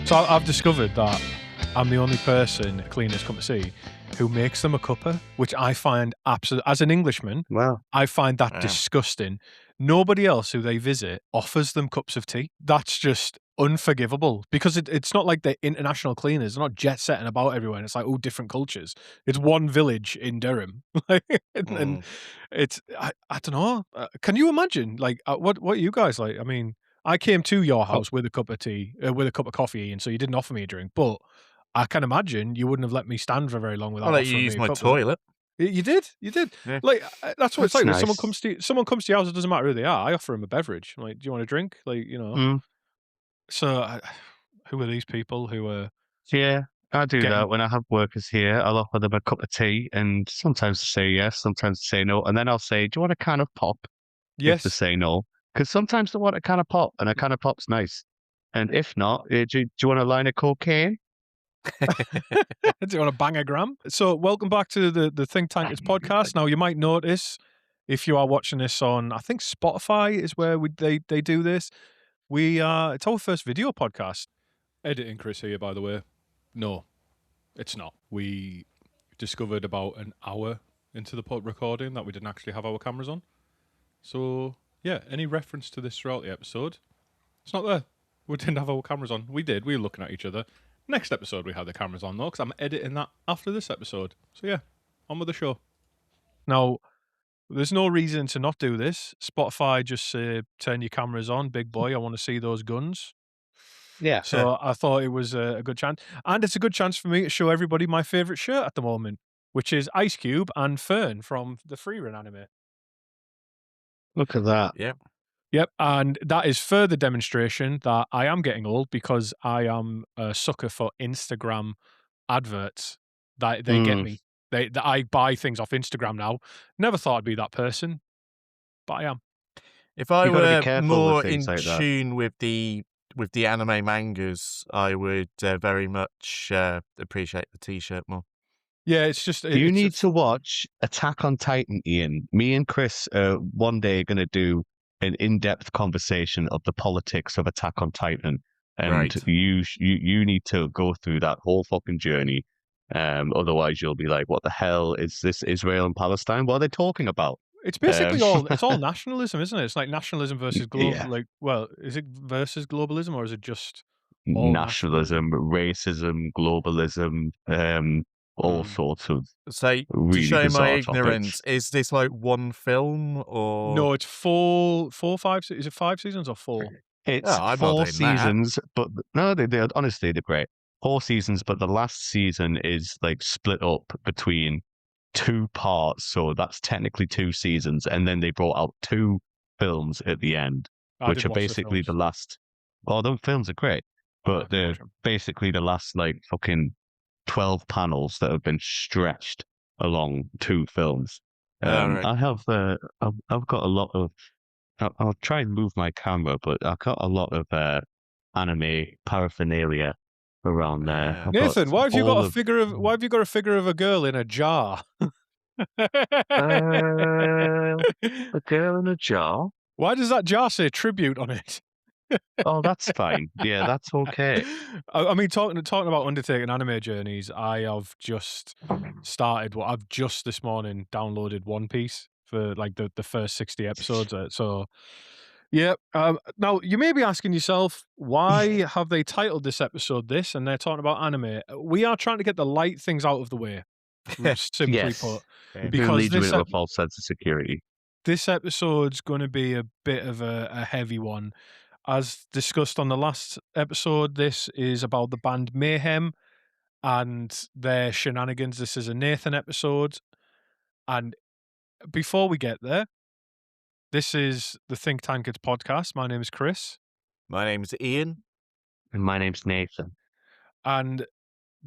So I've discovered that I'm the only person at Cleaners Come to See who makes them a cuppa, which I find absolutely, as an Englishman, Wow. I find that disgusting. Nobody else who they visit offers them cups of tea. That's just unforgivable because it's not like they're international cleaners. They're not jet setting about everywhere. And it's like, oh, different cultures. It's one village in Durham. And it's, I don't know. Can you imagine? Like, what are you guys like? I mean, I came to your house with a cup of tea, with a cup of coffee, and so you didn't offer me a drink. But I can imagine you wouldn't have let me stand for very long without I'll let you offering use me a my cup. toilet. You did. Yeah. Like that's what it's That's like. nice. When someone comes to your house, it doesn't matter who they are. I offer them a beverage. I'm like, do you want a drink? Like, you know. So, who are these people who are? Yeah, I do Getting- that when I have workers here. I'll offer them a cup of tea, and sometimes they say yes, sometimes they say no, and then I'll say, "Do you want a can of pop?" If they Yes. say no, because sometimes they want a can of pop, and a can of pop's nice. And if not, do you want a line of cocaine? Do you want to bang a gram? So, welcome back to the Think Tankers podcast. Now, you might notice if you are watching this on, I think Spotify is where they do this. It's our first video podcast. Editing Chris here, by the way. No, it's not. We discovered about an hour into the pod recording that we didn't actually have our cameras on. So, yeah, any reference to this throughout the episode, it's not there. We didn't have our cameras on. We did. We were looking at each other. Next episode, we had the cameras on, though, because I'm editing that after this episode. So, yeah, on with the show. Now, there's no reason to not do this. Spotify just say, turn your cameras on, big boy. I want to see those guns. Yeah. So I thought it was a good chance. And it's a good chance for me to show everybody my favourite shirt at the moment, which is Ice Cube and Fern from the Freerun anime. Look at that. Yep, and that is further demonstration that I am getting old because I am a sucker for Instagram adverts. That they get me. I buy things off Instagram now. Never thought I'd be that person, but I am. If I You gotta be were careful with more in things like that. tune with the anime mangas, I would very much appreciate the T-shirt more. Yeah, it's just You need to watch Attack on Titan, Ian. Me and Chris are one day going to do an in-depth conversation of the politics of Attack on Titan, and Right. you need to go through that whole fucking journey. Otherwise, you'll be like, "What the hell is this? Israel and Palestine? What are they talking about?" It's basically it's all nationalism, isn't it? It's like nationalism versus global. Yeah. Like, well, is it versus globalism or is it just nationalism, racism, globalism, all sorts of. So, really to show my bizarre ignorance, is this like one film or No, it's four, five. Is it 5 seasons or 4? It's I'm not 4 doing that. seasons, but no, they're honestly they're great. 4 seasons, but the last season is like split up between 2 parts, so that's technically 2 seasons, and then they brought out 2 films at the end, which are basically the last. Oh, those films are great, but they're basically the last like fucking 12 panels that have been stretched along 2 films. Right. I have I've got a lot of. I'll try and move my camera, but I've got a lot of anime paraphernalia around there. I've Nathan, got why have you got all a figure of? Why have you got a figure of a girl in a jar? a girl in a jar? Why does that jar say tribute on it? Oh, that's fine. Yeah, that's okay. I mean, talking about undertaking anime journeys, I have just started. Well, I've just this morning downloaded One Piece for like the first 60 episodes. So, yeah. Now you may be asking yourself, why have they titled this episode this? And they're talking about anime. We are trying to get the light things out of the way. Simply Yes. put, Who because leads you into a false sense of security? this episode's going to be a bit of a heavy one. As discussed on the last episode, this is about the band Mayhem and their shenanigans. This is a Nathan episode. And before we get there, this is the Think Tankers podcast. My name is Chris. My name's Ian. And my name's Nathan. And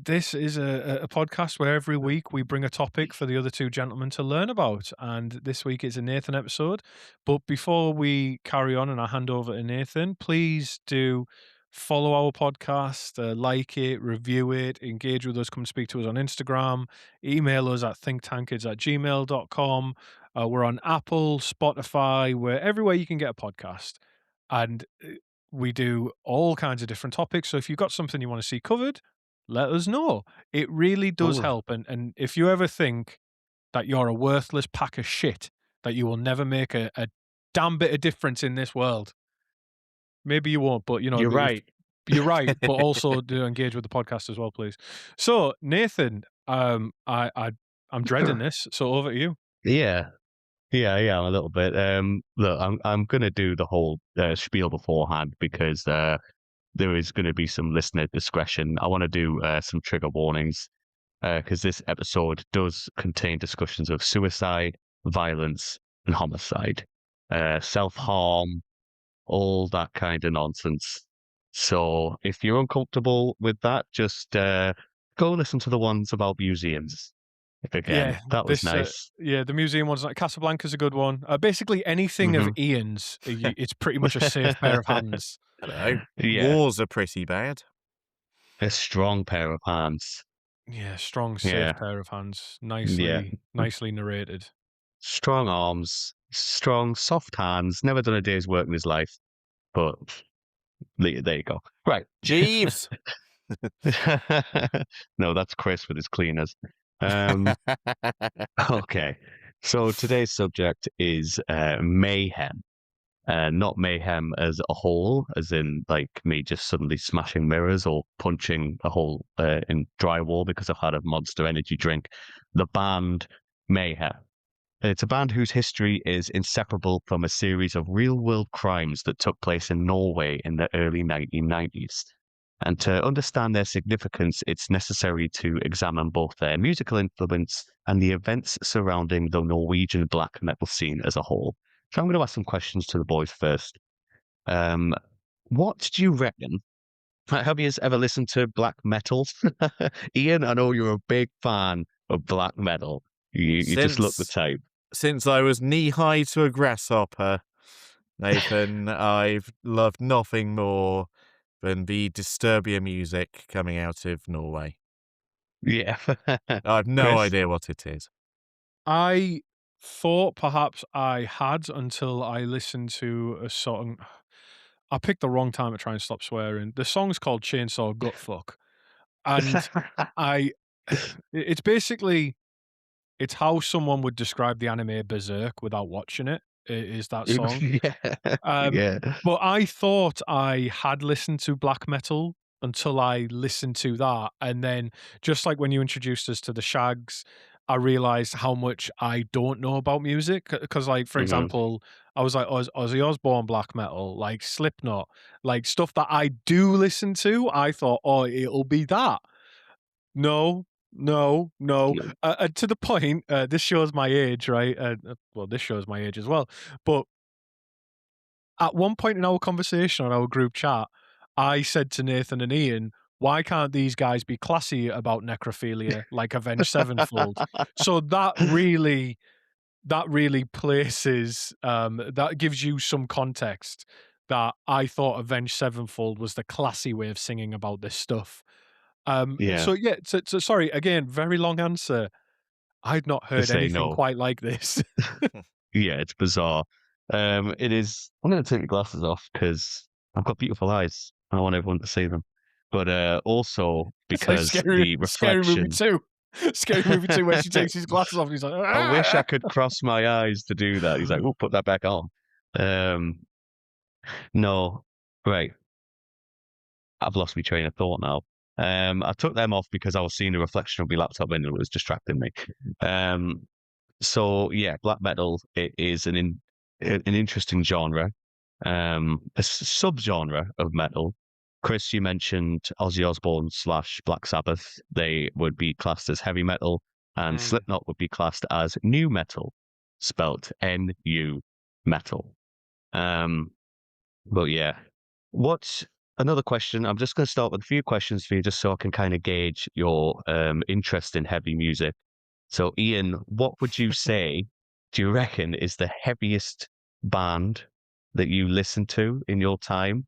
this is a podcast where every week we bring a topic for the other 2 gentlemen to learn about. And this week it's a Nathan episode. But before we carry on and I hand over to Nathan, please do follow our podcast, like it, review it, engage with us, come speak to us on Instagram, email us at thinktankers@gmail.com. We're on Apple, Spotify, everywhere you can get a podcast. And We do all kinds of different topics. So if you've got something you want to see covered, let us know. It really does Oh, help. And if you ever think that you're a worthless pack of shit, that you will never make a damn bit of difference in this world, maybe you won't, but you're if right. you're right, but also do engage with the podcast as well, please. So Nathan, I'm dreading this. So over to you. Yeah. Yeah, a little bit. Look, I'm gonna do the whole spiel beforehand because there is going to be some listener discretion. I want to do some trigger warnings because this episode does contain discussions of suicide, violence, and homicide, self-harm, all that kind of nonsense. So if you're uncomfortable with that, just go listen to the ones about museums. Again, Yeah, that was this nice. yeah, the museum one's like Casablanca's a good one. Basically anything of Hmm. Ian's, it's pretty much a safe pair of hands. Hello. Yeah, Wars are pretty bad. a strong pair of hands. Yeah, strong, safe Yeah, pair of hands. yeah. Nicely narrated. Strong arms, strong, soft hands. Never done a day's work in his life, but there you go. Right. Jeeves. No, that's Chris with his cleaners. Okay. So today's subject is mayhem. Not mayhem as a whole, as in like me just suddenly smashing mirrors or punching a hole in drywall because I've had a Monster Energy drink. The band Mayhem. It's a band whose history is inseparable from a series of real-world crimes that took place in Norway in the early 1990s. And to understand their significance, it's necessary to examine both their musical influence and the events surrounding the Norwegian black metal scene as a whole. So I'm going to ask some questions to the boys first. Um, what do you reckon? Have you ever listened to black metal? Ian, I know you're a big fan of black metal. You just look the Since type. since I was knee-high to a grasshopper, Nathan, I've loved nothing more than the Disturbia music coming out of Norway. Yeah. I have no Chris? idea what it is. I thought perhaps I had until I listened to a song. I picked the wrong time to try and stop swearing. The song's called Chainsaw Gutfuck. And I it's basically it's how someone would describe the anime Berserk without watching it, is that song. Yeah. Um, Yeah. but I thought I had listened to black metal until I listened to that, and then just like when you introduced us to the Shags, I realized how much I don't know about music. Because, like, for Hmm. example, I was like, Ozzy Osbourne black metal, like Slipknot, like stuff that I do listen to. I thought, oh, it'll be that. No, no, no. To the point, this shows my age, right? Well, this shows my age as well. But at one point in our conversation on our group chat, I said to Nathan and Ian, why can't these guys be classy about necrophilia like Avenged Sevenfold? So that really places that gives you some context that I thought Avenged Sevenfold was the classy way of singing about this stuff. Yeah. So yeah, so sorry, again, very long answer. I'd not To heard say anything no. quite like this. Yeah, it's bizarre. It is. I'm going to take my glasses off because I've got beautiful eyes. I want everyone to see them. But also It's like because the Scary Movie reflection. 2. Scary Movie 2 where she takes his glasses off and he's like, I wish I "Ah!" could cross my eyes to do that. He's like, "Oh, put that back on." Um, no, right. I've lost my train of thought now. I took them off because I was seeing the reflection of my laptop and it was distracting me. So yeah, black metal it is an interesting genre, a subgenre of metal. Chris, you mentioned Ozzy Osbourne slash Black Sabbath. They would be classed as heavy metal, and Mm. Slipknot would be classed as new metal, spelt N-U metal. Um, but yeah, what's another question? I'm just going to start with a few questions for you, just so I can kind of gauge your interest in heavy music. So, Ian, what would you say, do you reckon, is the heaviest band that you listen to in your time?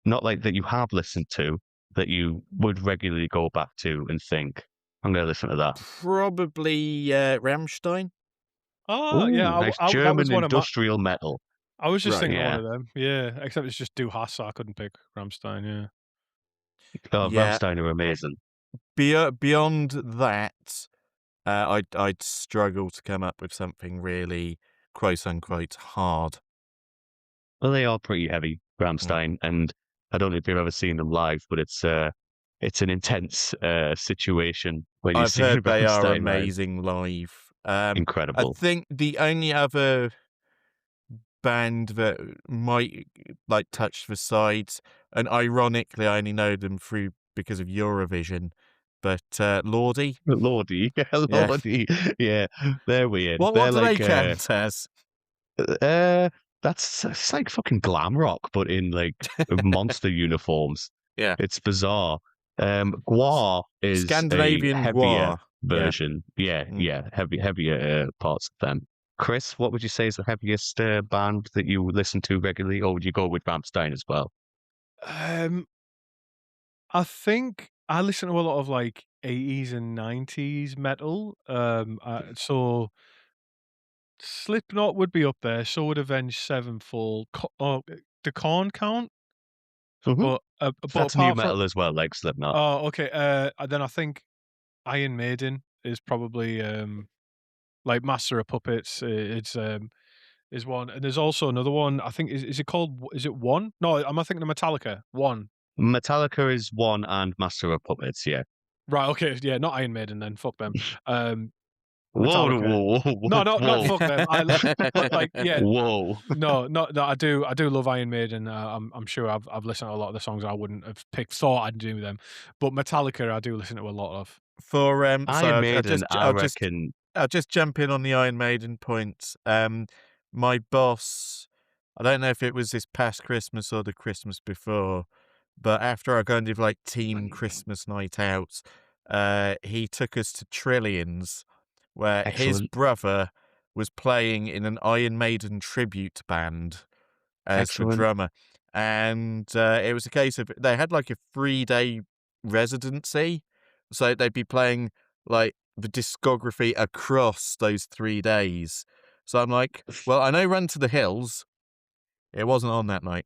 Not like that you have listened to, that you would regularly go back to and think, I'm going to listen to that. Probably Rammstein. Oh, yeah, Ooh, nice that German was one of my industrial metal. I was just Right. thinking of one Yeah. of them. Yeah, except it's just Du Hast, so I couldn't pick Rammstein. Yeah. Oh, Yeah. Rammstein are amazing. Beyond that, I'd struggle to come up with something really quote unquote hard. Well, they are pretty heavy, Mm. Rammstein, and I don't know if you've ever seen them live, but it's an intense situation when you I've see heard they are Rammstein live. amazing live. I Incredible. think the only other band that might like touch the sides, and ironically, I only know them because of Eurovision, but Lordi, Lordy, yeah, yeah. Lordy, yeah, they're weird. What They're do they like count as? that's it's like fucking glam rock, but in like monster uniforms. Yeah, It's bizarre. Guar is a Scandinavian heavier Gua. Yeah. version. Yeah, Mm. yeah, heavier parts of them. Chris, what would you say is the heaviest band that you listen to regularly, or would you go with Rammstein as well? Um, I think I listen to a lot of like 80s and 90s metal. So Slipknot would be up there. So would Avenged Sevenfold. The Corn count, Hmm. but That's new apart from metal as well, like Slipknot. okay. Then I think Iron Maiden is probably like Master of Puppets. Is one, and there's also another one. I think is it called? Is it One? No, am I thinking of Metallica? One. Metallica is one, and Master of Puppets. Yeah. Right. Okay. Yeah. Not Iron Maiden. Then fuck them. Um, Whoa, Metallica. whoa, whoa, No, whoa, not whoa, fuck them. But like, yeah, whoa. no. I do love Iron Maiden. I'm sure I've listened to a lot of the songs I wouldn't have thought I'd do them, but Metallica I do listen to a lot of. For Iron so Maiden, I reckon. I'll just jump in on the Iron Maiden point. My boss, I don't know if it was this past Christmas or the Christmas before, but after our kind of like team Christmas night out, he took us to Trillions, where his Excellent, brother was playing in an Iron Maiden tribute band as the excellent. drummer. And it was a case of they had like a 3-day residency. So they'd be playing like the discography across those 3 days. So I'm like, well, I know Run to the Hills. It wasn't on that night.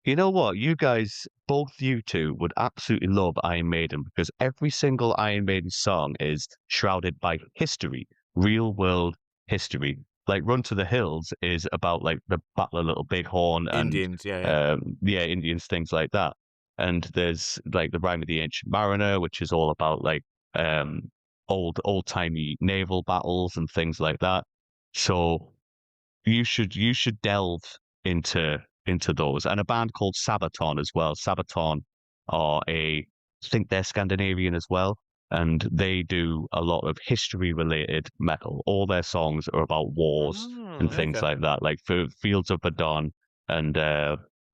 You know what? You guys, both you two, would absolutely love Iron Maiden because every single Iron Maiden song is shrouded by history, real world history. Like Run to the Hills is about like the Battle of Little Bighorn and Indians, yeah. yeah, Indians, things like that. And there's like the Rime of the Ancient Mariner, which is all about like um old timey naval battles and things like that. So you should delve into those, and a band called Sabaton as well. Sabaton are I think they're Scandinavian as well, and they do a lot of history related metal. All their songs are about wars and things Okay. like that, like for Fields of Verdun and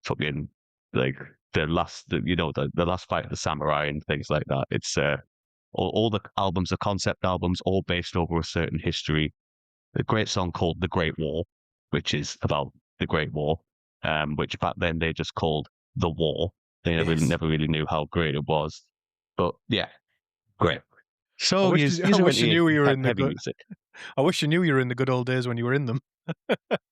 fucking like the last fight of the samurai and things like that. It's all the albums are concept albums, all based over a certain history. A great song called The Great War, which is about the Great War, which back then they just called The War. They Yes. never really knew how great it was. But yeah, great. I So wish you I are wish you into knew you were in the heavy good. music. I wish you knew you were in the good old days when you were in them.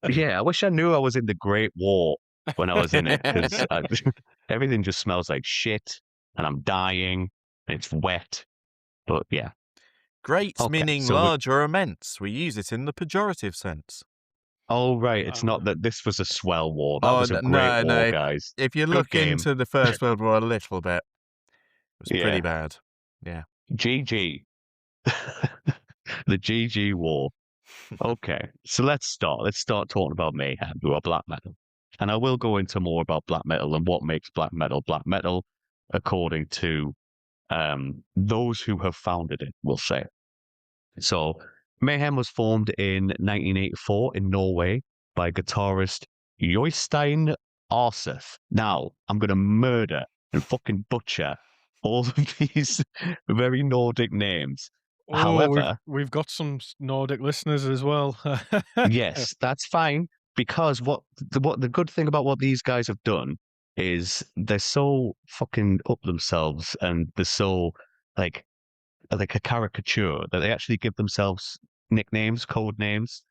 Yeah, I wish I knew I was in the Great War when I was in it because everything just smells like shit and I'm dying and it's wet. But yeah, Great okay. meaning So large or immense. We use it in the pejorative sense. oh right, it's not Uh, that this was a swell war. That Oh, was a great no, war, no. guys. If you Good look game. into the First World War a little bit, it was pretty Yeah. bad. Yeah. GG. The GG war. Okay, so let's start. Let's start talking about Mayhem, who are black metal. And I will go into more about black metal and what makes black metal, according to those who have founded it, we'll say. So, Mayhem was formed in 1984 in Norway by guitarist Joystein Arseth. Now, I'm going to murder and fucking butcher all of these very Nordic names. oh, However, we've got some Nordic listeners as well. yes, that's fine because what the good thing about what these guys have done is they're so fucking up themselves and they're so like like a caricature that they actually give themselves nicknames, code names.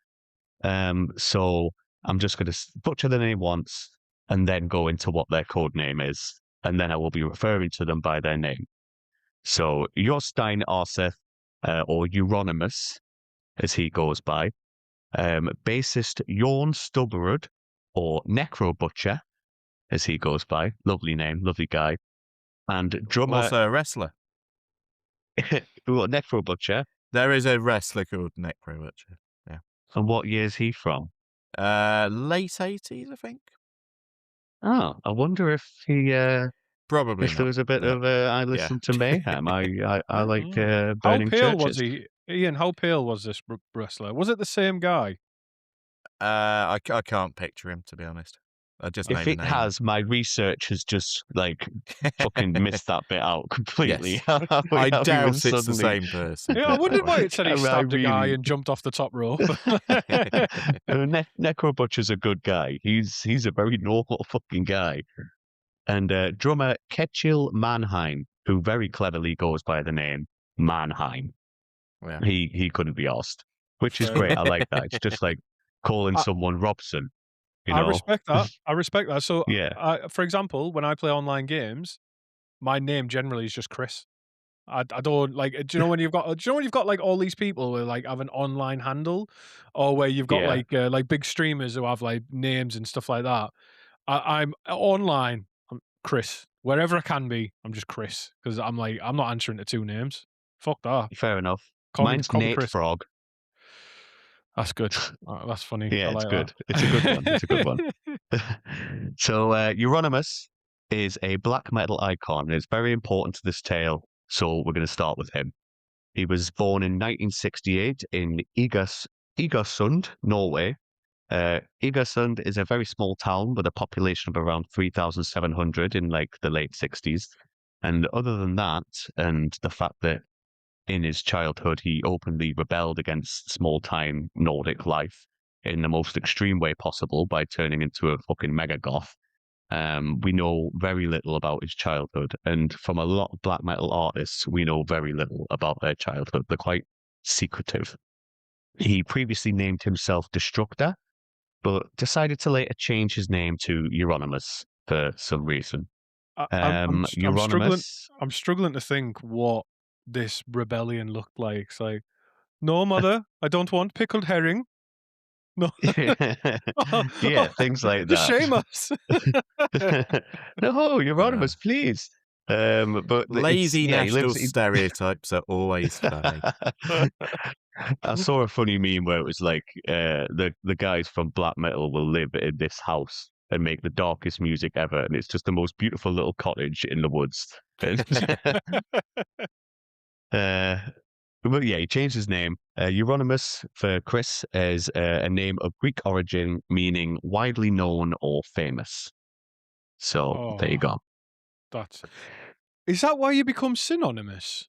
So I'm just going to butcher the name once and then go into what their code name is, and then I will be referring to them by their name. So Jostein Arseth, or Euronymous, as he goes by, bassist Jorn Stubberud, or Necro Butcher, as he goes by. Lovely name, lovely guy. And drummer... Also a wrestler. Necro Butcher. There is a wrestler called Necro Butcher. Yeah. And what year is he from? Late 80s, I think. Oh, I wonder if he... Probably if not. there was a bit of I listened to Mayhem. I like How burning pale churches. was he? Ian, how pale was this wrestler? Was it the same guy? I can't picture him, to be honest. I just know If the it name. has, my research has just fucking missed that bit out completely. Yes. I doubt it's the same person. Yeah, I wondered why it said he stabbed a guy really- and jumped off the top rope. Necro Butcher's a good guy. He's a very normal fucking guy. And drummer Ketchil Mannheim, who very cleverly goes by the name Mannheim. Yeah. He couldn't be asked, which is Fair great. enough. I like that. It's just like calling someone Robson. You know? I respect that. I respect that. So, Yeah. for example, when I play online games, my name generally is just Chris. I don't like. Do you know when you've got like all these people who like have an online handle, or where you've got Yeah. like big streamers who have like names and stuff like that. I'm online. I'm Chris. Wherever I can be, I'm just Chris because I'm not answering to two names. Fuck that. Fair enough. Call me Mine's Nate Chris. Frog. That's good. That's funny. Yeah, I it's like good. that. It's a good one. It's a good one. So Euronymous is a black metal icon. It's very important to this tale, so we're going to start with him. He was born in 1968 in Egersund, Norway. Egersund is a very small town with a population of around 3,700 in like the late 60s. And other than that, and the fact that in his childhood he openly rebelled against small-time Nordic life in the most extreme way possible by turning into a fucking mega goth, we know very little about his childhood. And from a lot of black metal artists, we know very little about their childhood. They're quite secretive. He previously named himself Destructor, but decided to later change his name to Euronymous for some reason. I'm Euronymous. struggling to think what this rebellion looked like. It's like, no, mother, I don't want pickled herring. No. Yeah, things like Just that. shame us. No, Euronymous, please. But lazy national stereotypes are always funny. I saw a funny meme where it was like the guys from black metal will live in this house and make the darkest music ever, and it's just the most beautiful little cottage in the woods. But yeah, he changed his name. Euronymous for Chris is a name of Greek origin, meaning widely known or famous. So there you go. Is that why you become synonymous?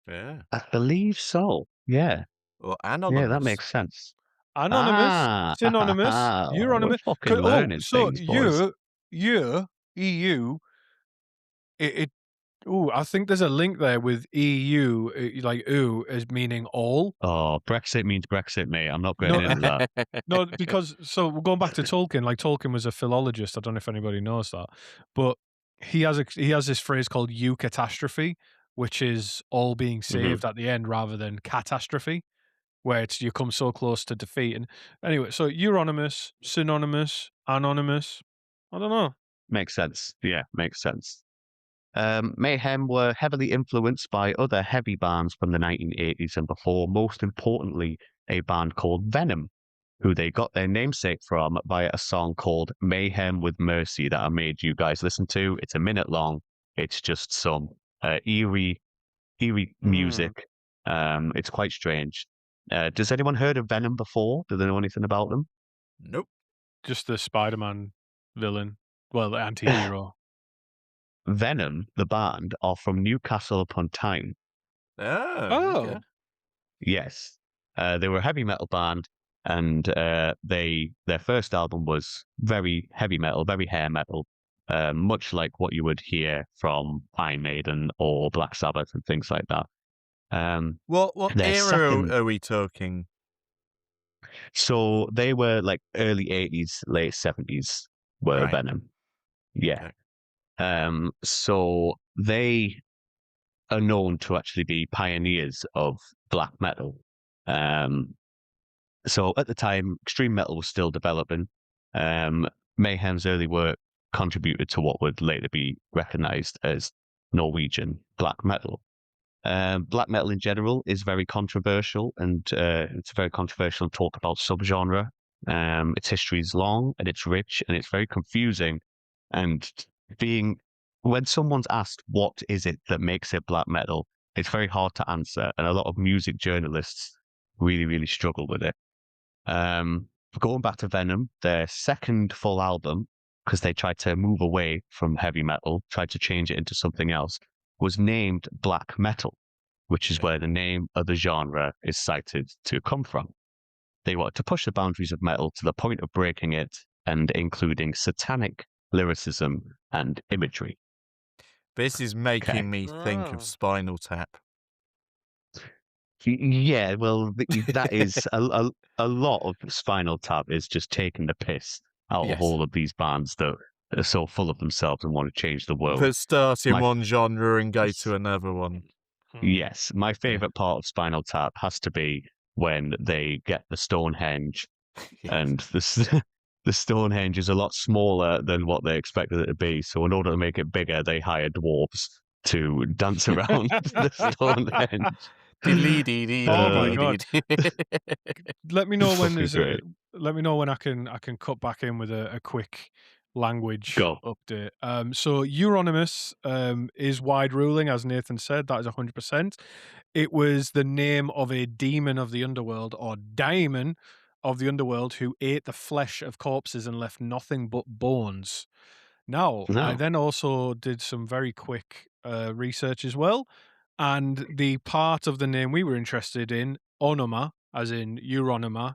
Yeah, I believe so. Yeah. Or anonymous. Yeah, that makes sense. Anonymous, synonymous, Euronymous. We're fucking learning things, boys. EU. I think there's a link there with EU, like "oo" as meaning all. Oh, Brexit means Brexit, mate. I'm not getting into that. No, because we're going back to Tolkien. Like Tolkien was a philologist. I don't know if anybody knows that, but he has this phrase called eucatastrophe, which is all being saved at the end rather than catastrophe, where it's you come so close to defeat. And anyway, so Euronymous, synonymous, anonymous. I don't know. Makes sense. Yeah, makes sense. Mayhem were heavily influenced by other heavy bands from the 1980s and before, most importantly, a band called Venom, who they got their namesake from via a song called Mayhem with Mercy that I made you guys listen to. It's a minute long. It's just some eerie music. It's quite strange. Does anyone heard of Venom before? Do they know anything about them? Nope. Just the Spider-Man villain. Well, the anti-hero. Venom, the band, are from Newcastle upon Tyne. Oh. Okay. Yes. They were a heavy metal band, and their first album was very heavy metal, very hair metal, much like what you would hear from Iron Maiden or Black Sabbath and things like that. What era are we talking? So they were like early 80s, late 70s were Right. Venom. Yeah. Okay. So they are known to actually be pioneers of black metal. So at the time, extreme metal was still developing. Mayhem's early work contributed to what would later be recognized as Norwegian black metal. Black metal in general is very controversial, and it's very controversial to talk about subgenre. Its history is long and it's rich and it's very confusing. And when someone's asked what is it that makes it black metal, it's very hard to answer, and a lot of music journalists really, really struggle with it. Going back to Venom, their second full album, because they tried to move away from heavy metal, tried to change it into something else, was named black metal, which is where the name of the genre is cited to come from. They wanted to push the boundaries of metal to the point of breaking it and including satanic lyricism and imagery. This is making me think of Spinal Tap. Yeah, well, that is a lot of Spinal Tap is just taking the piss out of Yes. all of these bands that are so full of themselves and want to change the world. That start in My- one genre and go to another one. Yes, my favorite part of Spinal Tap has to be when they get the Stonehenge, Yes. and the Stonehenge is a lot smaller than what they expected it to be. So in order to make it bigger, they hire dwarves to dance around the Stonehenge. Oh my God. Let me know when Fucking there's great. let me know when I can cut back in with a quick language Go. update. So Euronymous is wide ruling, as Nathan said. That is 100%. It was the name of a demon of the underworld, or daemon of the underworld, who ate the flesh of corpses and left nothing but bones. Now, I No. then also did some very quick research as well, and the part of the name we were interested in, onoma, as in Euronoma,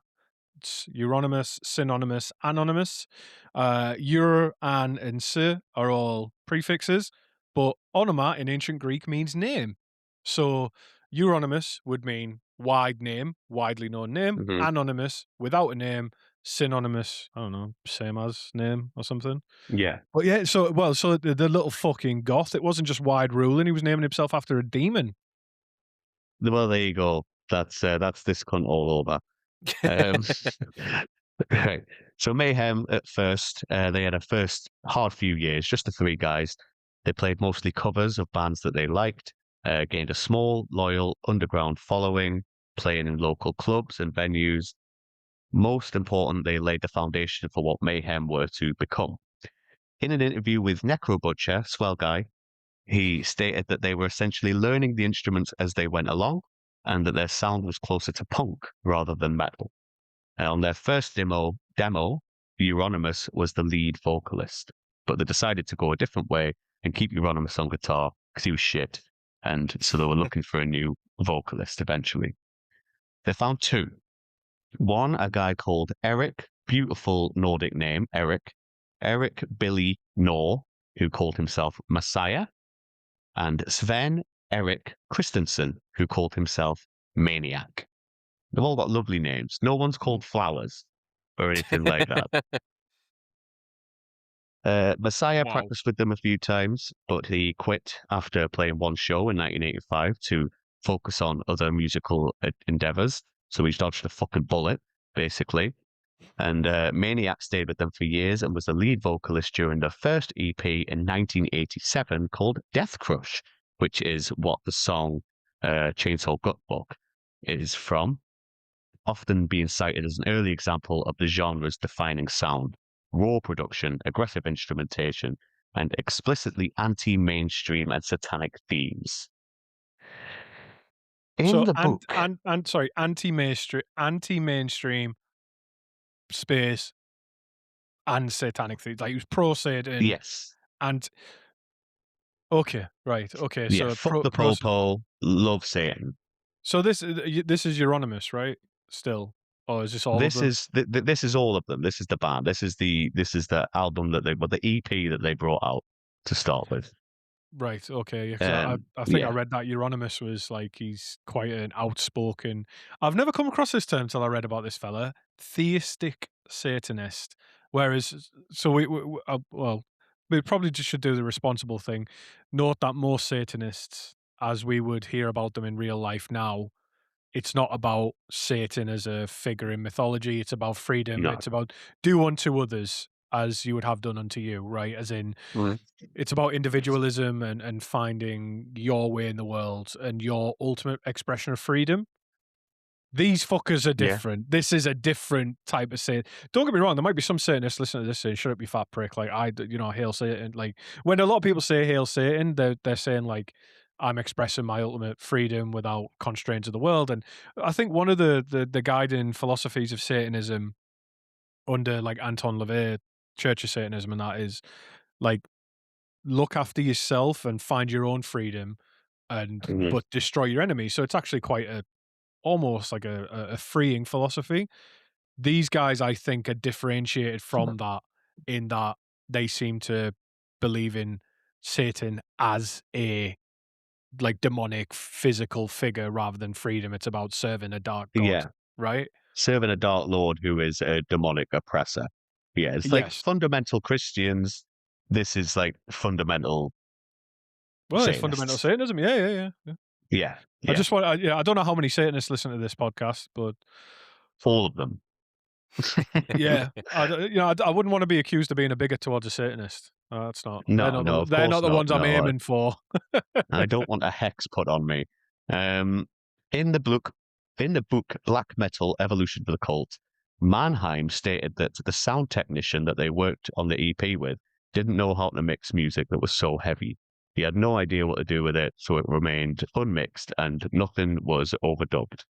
it's Euronymous, synonymous, anonymous. Eur, an, and se are all prefixes, but onoma in ancient Greek means name. So Euronymous would mean wide name, widely known name. Mhm. Anonymous, without a name. Synonymous, I don't know, same as name or something. Yeah. But yeah, so the little fucking goth, it wasn't just wide ruling, he was naming himself after a demon. Well, there you go. That's this cunt all over. Um, right. So Mayhem at first, they had a first hard few years, just the three guys. They played mostly covers of bands that they liked, gained a small, loyal underground following, playing in local clubs and venues. Most important, they laid the foundation for what Mayhem were to become. In an interview with Necro Butcher, swell guy, he stated that they were essentially learning the instruments as they went along, and that their sound was closer to punk rather than metal. And on their first demo, Euronymous was the lead vocalist, but they decided to go a different way and keep Euronymous on guitar because he was shit, and so they were looking for a new vocalist eventually. They found two. One, a guy called Eric, beautiful Nordic name, Eric Billy Nor, who called himself Messiah, and Sven Erik Christensen, who called himself Maniac. They've all got lovely names. No one's called Flowers or anything like that. Messiah Wow. practiced with them a few times, but he quit after playing one show in 1985 to focus on other musical endeavors. So he dodged a fucking bullet, basically. And Maniac stayed with them for years and was the lead vocalist during their first EP in 1987 called Death Crush, which is what the song Chainsaw Gutbuck is from, often being cited as an early example of the genre's defining sound, raw production, aggressive instrumentation, and explicitly anti-mainstream and satanic themes. In the book, sorry, anti-mainstream space and satanic things. Like he was pro Satan. yes, And okay, right, okay. yeah, So fuck the popo, love Satan. So this is Euronymous, right? Still, or is this all This of them? is this is all of them. This is the band. This is the album that the EP that they brought out to start with. Right. Okay. Yeah, 'cause I think I Yeah, read that Euronymous was like he's quite an outspoken. I've never come across this term till I read about this fella, theistic Satanist. Whereas, so well, we probably just should do the responsible thing. Note that most Satanists, as we would hear about them in real life now, it's not about Satan as a figure in mythology. It's about freedom. no, It's about do unto others as you would have done unto you. Right. As in, mm, it's about individualism and finding your way in the world and your ultimate expression of freedom. These fuckers are yeah, different. This is a different type of Satan. Don't get me wrong. There might be some Satanists listening to this saying, "Shut up, you fat prick!" Like hail Satan. Like when a lot of people say "hail Satan," they're saying like, "I'm expressing my ultimate freedom without constraints of the world." And I think one of the guiding philosophies of Satanism under like Anton LaVey, Church of Satanism, and that is like look after yourself and find your own freedom and mhm, but destroy your enemy. So it's actually quite a almost like a freeing philosophy. These guys, I think, are differentiated from that in that they seem to believe in Satan as a like demonic physical figure rather than freedom. It's about serving a dark god, yeah. right? Serving a dark lord who is a demonic oppressor. Yeah, it's like Yes. fundamental Christians. This is like fundamental Well, it's fundamental Satanists. Satanism. Yeah. Yeah, I yeah, just want, I don't know how many Satanists listen to this podcast, but all of them. yeah, I wouldn't want to be accused of being a bigot towards a Satanist. That's not. No, no, of They're not course the not. ones I'm No, aiming for. I don't want a hex put on me. Um, in the book, Black Metal: Evolution of the Cult, Mannheim stated that the sound technician that they worked on the EP with didn't know how to mix music that was so heavy. He had no idea what to do with it, so it remained unmixed and nothing was overdubbed.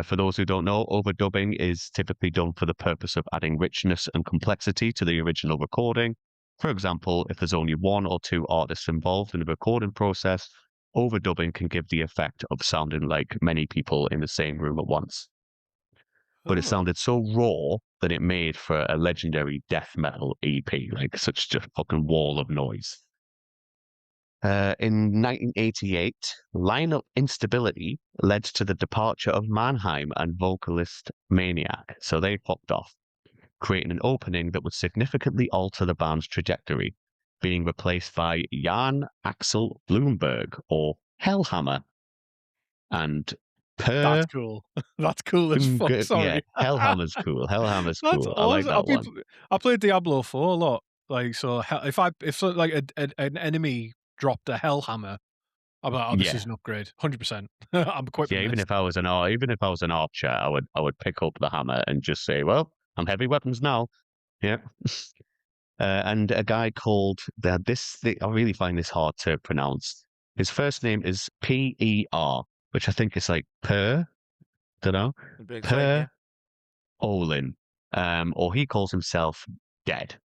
For those who don't know, overdubbing is typically done for the purpose of adding richness and complexity to the original recording. For example, if there's only one or two artists involved in the recording process, overdubbing can give the effect of sounding like many people in the same room at once. But it Oh. sounded so raw that it made for a legendary death metal EP, like such just fucking wall of noise. In 1988, lineup instability led to the departure of Mannheim and vocalist Maniac, so they popped off, creating an opening that would significantly alter the band's trajectory, being replaced by Jan Axel Bloomberg, or Hellhammer, and That's Per. cool. That's cool as fuck. Yeah, Sorry. Hellhammer's cool. Hellhammer's That's cool. I like awesome. that one. I played Diablo 4 a lot. Like so, if so, like an enemy dropped a Hellhammer, I'm like, oh, this is Yeah, an upgrade, 100%. I'm yeah. equipping this. Even if I was an archer, I would pick up the hammer and just say, "Well, I'm heavy weapons now." Yeah. And a guy called I really find this hard to pronounce. His first name is Per, which I think is like don't know, A bit like, yeah. Per Olin, or he calls himself Dead.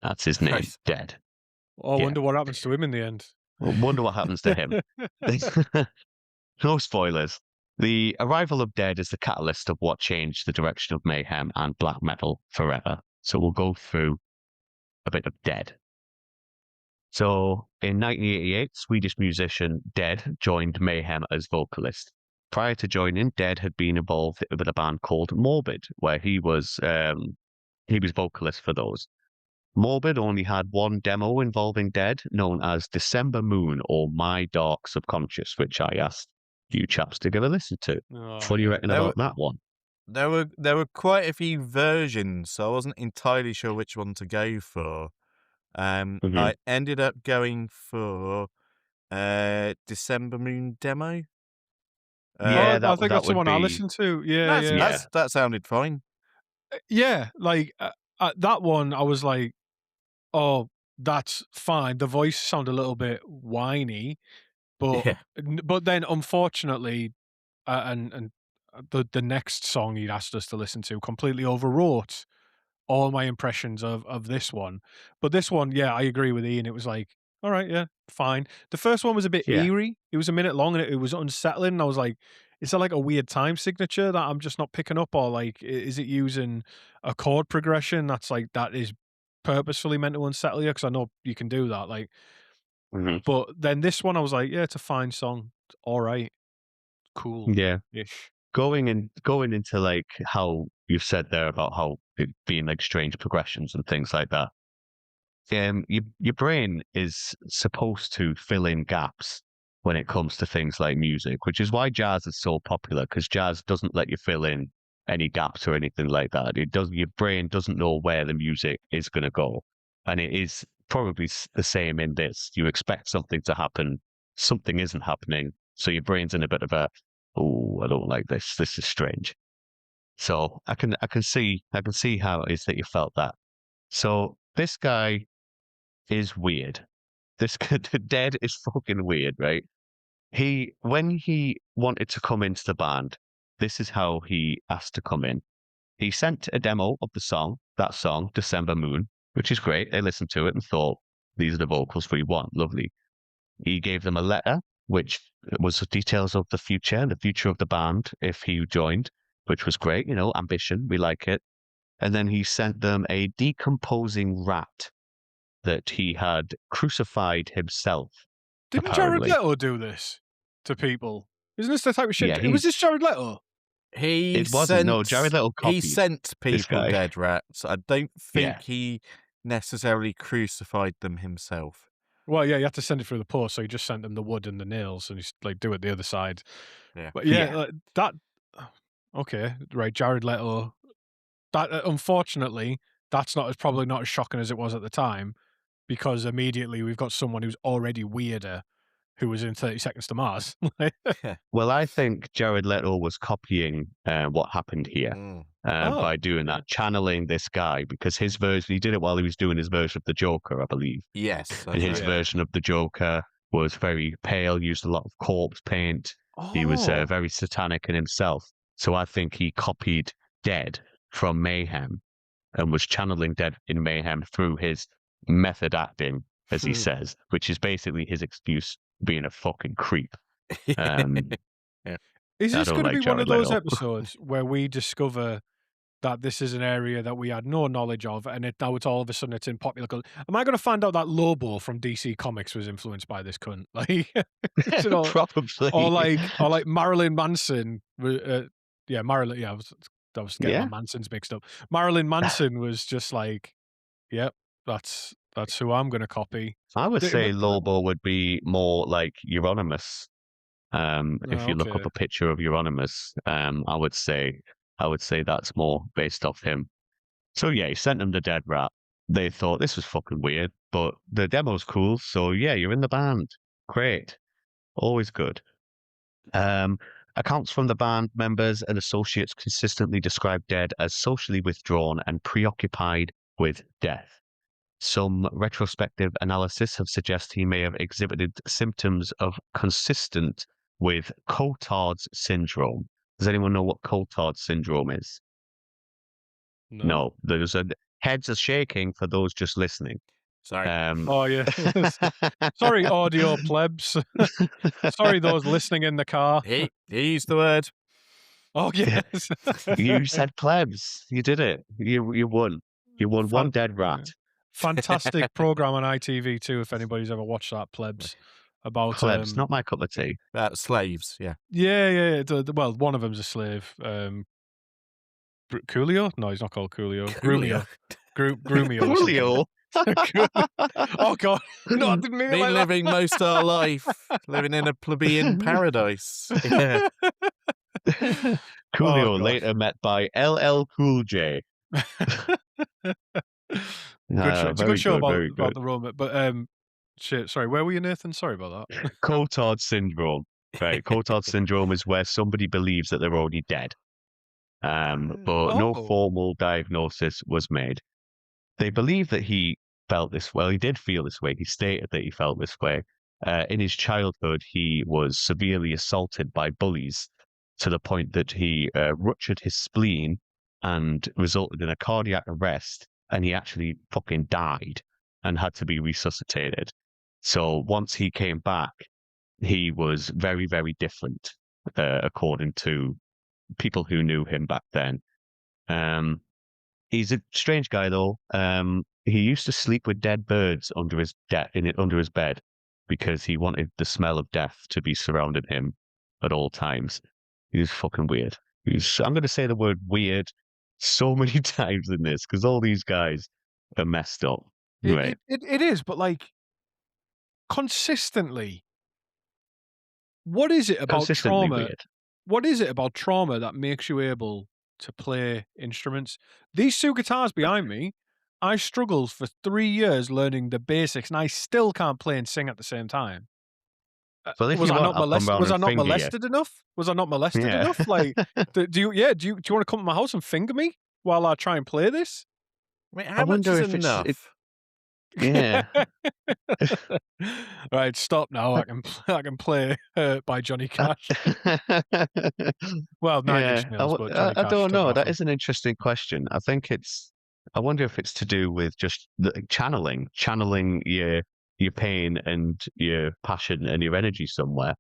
That's his name, Right. Dead. Oh, I Yeah. wonder what happens to him in the end. Wonder what happens to him. No spoilers. The arrival of Dead is the catalyst of what changed the direction of Mayhem and black metal forever. So we'll go through a bit of Dead. So in 1988, Swedish musician Dead joined Mayhem as vocalist. Prior to joining, Dead had been involved with a band called Morbid, where he was vocalist for those. Morbid only had one demo involving Dead, known as December Moon or My Dark Subconscious, which I asked you chaps to give a listen to. Oh What do you yeah. reckon There were about that one? there were quite a few versions, so I wasn't entirely sure which one to go for. Hmm. I ended up going for December Moon demo. Yeah, Oh, Uh, I that think that that's the would one I be listened to. Yeah, that's yeah. yeah, that's that sounded fine. Yeah, like, that one, I was like, "Oh, that's fine." The voice sounded a little bit whiny, but Yeah. but then unfortunately, the next song he'd asked us to listen to completely overwrote all my impressions of this one. But this one, yeah, I agree with Ian. It was like, all right, yeah, fine. The first one was a bit yeah, eerie. It was a minute long and it was unsettling. And I was like, is that like a weird time signature that I'm just not picking up? Or like, is it using a chord progression that's like, that is purposefully meant to unsettle you? Because I know you can do that. Like, Mhm. But then this one, I was like, yeah, it's a fine song. It's all right, cool Yeah. ish. Going into like how you've said there about how it being like strange progressions and things like that. Your brain is supposed to fill in gaps when it comes to things like music, which is why jazz is so popular, because jazz doesn't let you fill in any gaps or anything like that. It does. Your brain doesn't know where the music is going to go, and it is probably the same in this. You expect something to happen, something isn't happening, so your brain's in a bit of a, oh, I don't like this. This is strange. So I can see how it is that you felt that. So this guy is weird. This Dead is fucking weird, right? When he wanted to come into the band, this is how he asked to come in. He sent a demo of that song, December Moon, which is great. They listened to it and thought, these are the vocals we want. Lovely. He gave them a letter, which was details of the future of the band if he joined, which was great. Ambition. We like it. And then he sent them a decomposing rat that he had crucified himself, Didn't Jared apparently. Leto do this to people? Isn't this the type of shit? Yeah, Was this Jared Leto? it wasn't. No, Jared Leto He copied sent this people guy. dead rats. I don't Yeah. think he necessarily crucified them himself. Well, yeah, you had to send it through the post, so he just sent them the wood and the nails, and he's like, do it the other side. Yeah. But yeah, Yeah. that. Okay, right, Jared Leto. That unfortunately, that's probably not as shocking as it was at the time, because immediately we've got someone who's already weirder, who was in 30 Seconds to Mars. Well, I think Jared Leto was copying what happened here Mm. by doing okay. that, channeling this guy, because his version, he did it while he was doing his version of the Joker, I believe. Yes. And his right. version of the Joker was very pale, used a lot of corpse paint. He was Oh, very satanic in himself. So I think he copied Dead from Mayhem and was channeling Dead in Mayhem through his method acting, as he says, which is basically his excuse for being a fucking creep. Um, is I this don't going to be like one of Jared those Leto. episodes where we discover that this is an area that we had no knowledge of, and now it's all of a sudden it's in popular culture? Am I going to find out that Lobo from DC Comics was influenced by this cunt? Like, Probably. or like Marilyn Manson. Yeah, Marilyn. Yeah, I was getting Yeah. my Mansons mixed up. Marilyn Manson was just like, yep, that's who I'm going to copy. I would Did- say but- Lobo would be more like Euronymous. If you look up okay. a picture of Euronymous, I would say that's more based off him. So yeah, he sent them the dead rat. They thought this was fucking weird, but the demo's cool. So yeah, you're in the band. Great, always good. Accounts from the band members and associates consistently describe Dead as socially withdrawn and preoccupied with death. Some retrospective analysis have suggested he may have exhibited symptoms of consistent with Cotard's syndrome. Does anyone know what Cotard's syndrome is? No. There's heads are shaking for those just listening. Sorry. Oh yeah. Sorry, audio plebs. Sorry, those listening in the car. He used the word. Oh yes. You said plebs. You did it. You won. You won one dead rat. Fantastic program on ITV2. If anybody's ever watched that, plebs. About Plebs, not my cup of tea. Slaves, yeah. Yeah. Well, one of them's a slave. Coolio? No, he's not called Coolio. Grumio. Grumio. or something. Julio. Oh god. No, I didn't mean it Been like living most of our life, living in a plebeian paradise. Yeah. Coolio, Oh, God. later met by LL Cool J. Good show. It's a Very good show very about the Roma. But shit, sorry, where were you, Nathan? Sorry about that. Cotard syndrome. Right. Cotard syndrome is where somebody believes that they're already dead. But no Oh. formal diagnosis was made. They believe that he felt this way. Well, he did feel this way. He stated that he felt this way. In his childhood, he was severely assaulted by bullies to the point that he ruptured his spleen and resulted in a cardiac arrest, and he actually fucking died and had to be resuscitated. So once he came back, he was very, very different, according to people who knew him back then. He's a strange guy, though. He used to sleep with dead birds under his bed. because he wanted the smell of death to be surrounding him at all times. He was fucking weird. I'm going to say the word weird so many times in this because all these guys are messed up. Right. It is, but like consistently, what is it about Consistently trauma? weird. What is it about trauma that makes you able to play instruments? These two guitars behind me, I struggled for 3 years learning the basics, and I still can't play and sing at the same time. Well, if Was you I want, not I'll come round Was and I not finger you. molested enough? Was I not molested Yeah. enough? Like, do you want to come to my house and finger me while I try and play this? Wait, I how much wonder is if it's enough? yeah. Right, stop now. I can play by Johnny Cash. Well, Nine Inch Yeah, Nails, but Johnny I Cash don't took it know. off That him. is an interesting question. I wonder if it's to do with just channeling your pain and your passion and your energy somewhere.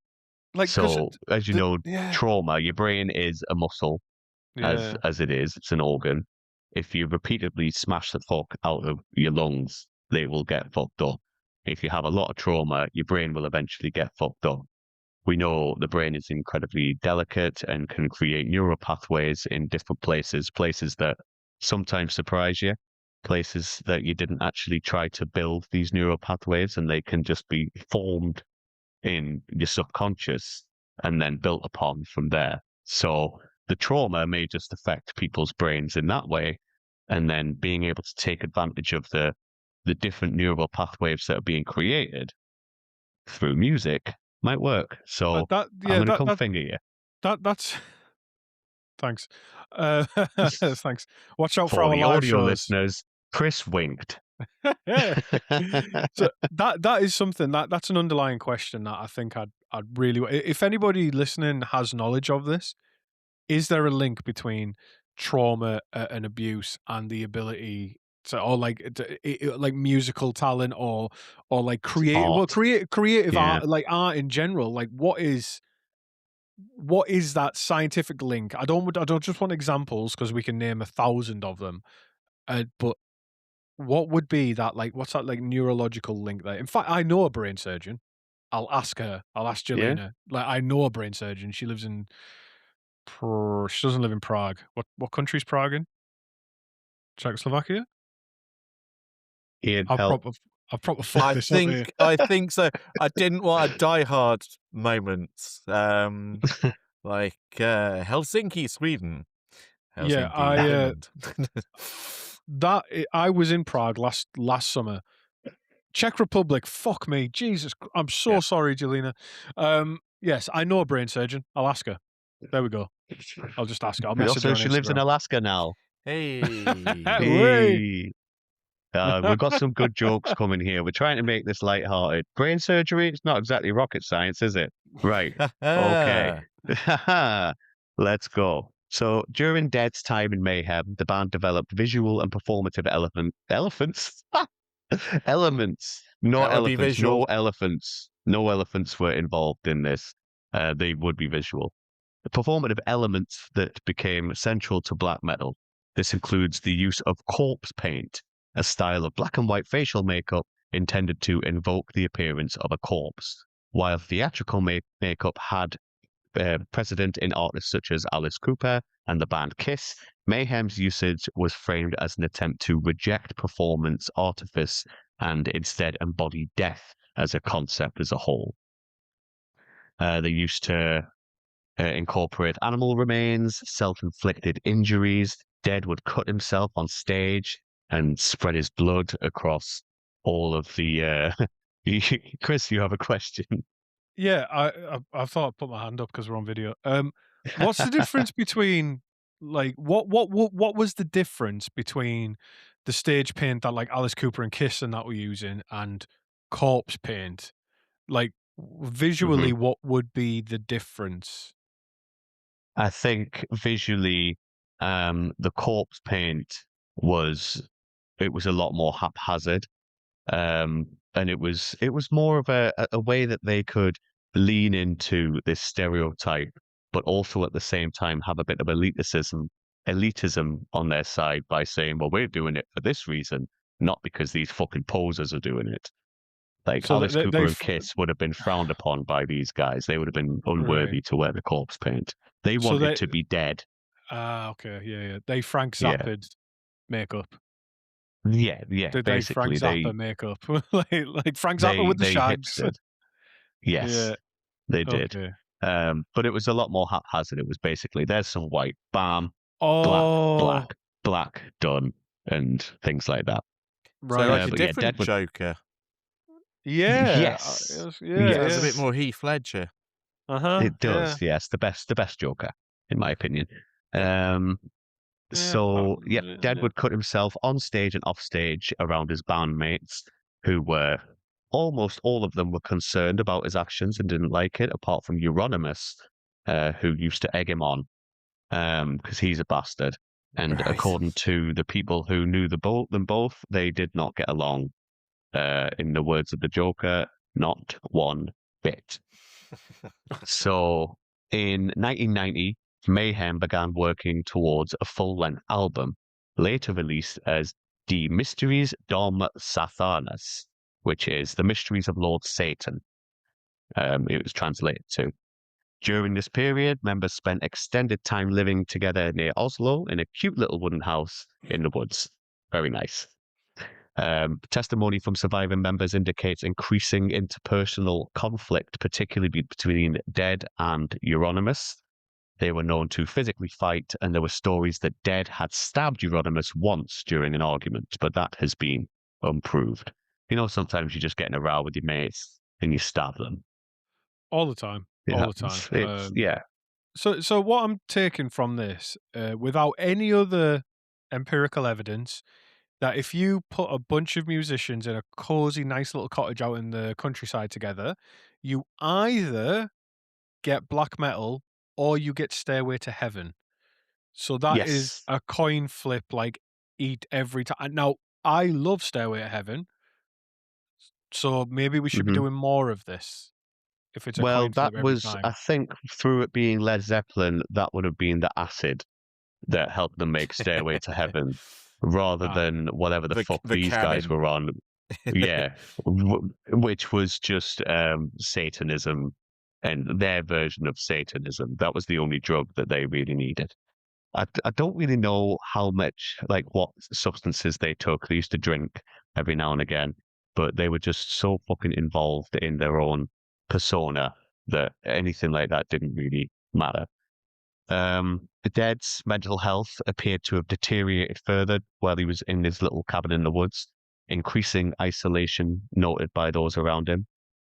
Like, because So, as you know, yeah, trauma, your brain is a muscle yeah. as it is. It's an organ. If you repeatedly smash the fuck out of your lungs, they will get fucked up. If you have a lot of trauma, your brain will eventually get fucked up. We know the brain is incredibly delicate and can create neural pathways in different places that sometimes surprise you, places that you didn't actually try to build these neural pathways, and they can just be formed in your subconscious and then built upon from there. So the trauma may just affect people's brains in that way, and then being able to take advantage of the different neural pathways that are being created through music might work. So I'm going to come finger you. That's thanks. Thanks. Watch out for For our the live audio shows. listeners, Chris winked. So that is something that's an underlying question that I think I'd really. If anybody listening has knowledge of this, is there a link between trauma and abuse and the ability to, or like musical talent, or like Art. creative Yeah. art, like art in general? Like, what is that scientific link? I don't just want examples because we can name 1,000 of them, but what would be that, like, what's that, like, neurological link there? In fact, I know a brain surgeon. I'll ask her. I'll ask Yeah. Jelena. Like, I know a brain surgeon. She lives in she doesn't live in Prague. What country's Prague in? Czechoslovakia? Ian, I'll help. proper fuck this up here. I think so. I didn't want a Die Hard moment. Like Helsinki, Sweden. Yeah, Helsinki, Finland. I was in Prague last summer. Czech Republic, fuck me. Jesus, I'm so Yeah. sorry, Jelena. Yes, I know a brain surgeon. I'll ask her. There we go. I'll just ask her. I'll message her Also, on she lives in Instagram. Alaska now. Hey. Way. Hey. We've got some good jokes coming here. We're trying to make this lighthearted. Brain surgery, it's not exactly rocket science, is it? Right. Okay. Let's go. So during Dead's time in Mayhem, the band developed visual and performative elephants. Elements. No That would be elephants. visual. No elephants. No elephants were involved in this. They would be visual. The performative elements that became central to black metal. This includes the use of corpse paint, a style of black and white facial makeup intended to invoke the appearance of a corpse. While theatrical makeup had precedent in artists such as Alice Cooper and the band Kiss, Mayhem's usage was framed as an attempt to reject performance artifice and instead embody death as a concept as a whole. They used to incorporate animal remains, self-inflicted injuries. Dead would cut himself on stage and spread his blood across all of the. Chris, you have a question. Yeah, I thought I'd put my hand up because we're on video. What's the difference between, like, what was the difference between the stage paint that, like, Alice Cooper and Kiss and that were using, and corpse paint? Like, visually, what would be the difference? I think visually, the corpse paint was a lot more haphazard, and it was more of a way that they could lean into this stereotype, but also at the same time have a bit of elitism on their side by saying, well, we're doing it for this reason, not because these fucking posers are doing it. Like So Alice Cooper and they've Kiss would have been frowned upon by these guys. They would have been right. unworthy to wear the corpse paint. They So wanted they to be dead. okay, yeah. They Frank Yeah. Zappa makeup. Yeah, Did they Frank basically Zappa makeup? like Frank Zappa with the they shags. hipstered. Yes, Yeah. they did. Okay. But it was a lot more haphazard. It was basically there's some white, bam, Oh, black, done, and things like that. So like right. a But yeah, different Deadwood. Joker. Yeah. Yes, Yeah. Sounds a yes, bit more Heath Ledger. Uh-huh. it does. Yes, the best Joker, in my opinion. Yeah. So yeah, Deadwood cut himself on stage and off stage around his bandmates, who were almost all of them were concerned about his actions and didn't like it, apart from Euronymous, who used to egg him on, because he's a bastard. And Right. according to the people who knew them both, they did not get along. In the words of the Joker, not one bit. So in 1990, Mayhem began working towards a full-length album, later released as Die Mysteries dom Satanas, which is The Mysteries of Lord Satan. It was translated to. During this period, members spent extended time living together near Oslo in a cute little wooden house in the woods. Very nice. Testimony from surviving members indicates increasing interpersonal conflict, particularly between Dead and Euronymous. They were known to physically fight, and there were stories that Dead had stabbed Euronymous once during an argument, but that has been unproved. You know, sometimes you just get in a row with your mates and you stab them. All the time. All the time. Yeah. So what I'm taking from this, without any other empirical evidence, that if you put a bunch of musicians in a cozy, nice little cottage out in the countryside together, you either get black metal or you get Stairway to Heaven. So that is Yes. a coin flip, like eat every time. Now, I love Stairway to Heaven, so maybe we should be doing more of this if it's a Well, coin that flip every was, time. I think, through it being Led Zeppelin, that would have been the acid that helped them make Stairway to Heaven, rather than whatever the fuck these guys cabin. were on. Yeah, which was just Satanism and their version of Satanism. That was the only drug that they really needed. I don't really know how much, like, what substances they took. They used to drink every now and again, but they were just so fucking involved in their own persona that anything like that didn't really matter. The Dead's mental health appeared to have deteriorated further while he was in his little cabin in the woods, increasing isolation noted by those around him.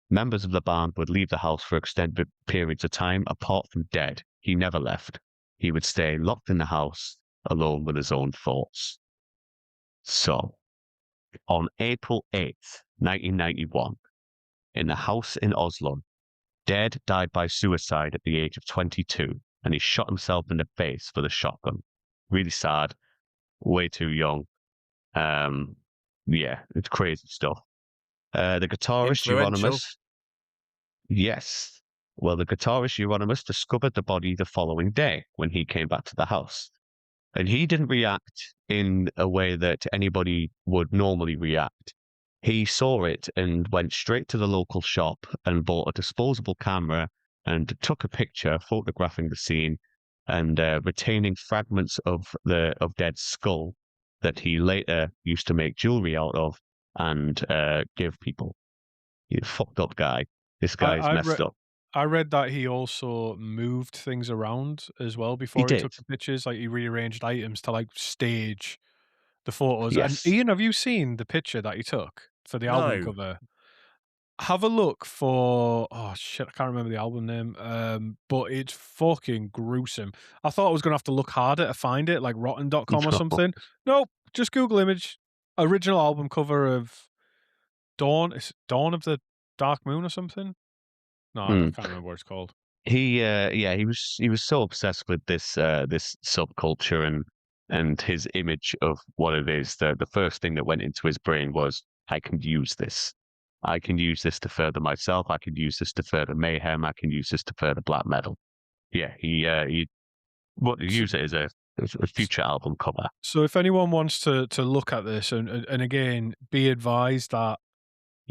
Members of the band would leave the house for extended periods of time. Apart from Dead, he never left. He would stay locked in the house, alone with his own thoughts. So, on April 8th, 1991, in the house in Oslo, Dead died by suicide at the age of 22, and he shot himself in the face with a shotgun. Really sad, way too young. Yeah, it's crazy stuff. The guitarist Influential. Euronymous. Yes. Well, the guitarist Euronymous discovered the body the following day when he came back to the house. And he didn't react in a way that anybody would normally react. He saw it and went straight to the local shop and bought a disposable camera and took a picture photographing the scene and retaining fragments of Dead's skull that he later used to make jewelry out of and give people. He's a fucked up guy. This guy's messed up. I read that he also moved things around as well He before he did. took the pictures. Like he rearranged items to like stage the photos. And Yes. Ian, have you seen the picture that he took for the album No. cover? Have a look for oh shit, I can't remember the album name. But it's fucking gruesome. I thought I was gonna have to look harder to find it, like rotten.com or No. something. Nope, just Google image. Original album cover of Dawn. Is it Dawn of the Dark Moon or something? No, I can't remember what it's called. He was so obsessed with this subculture and his image of what it is. The first thing that went into his brain was, I can use this. I can use this to further myself. I can use this to further Mayhem. I can use this to further black metal. Yeah, he use it as a future album cover. So if anyone wants to look at this and again be advised that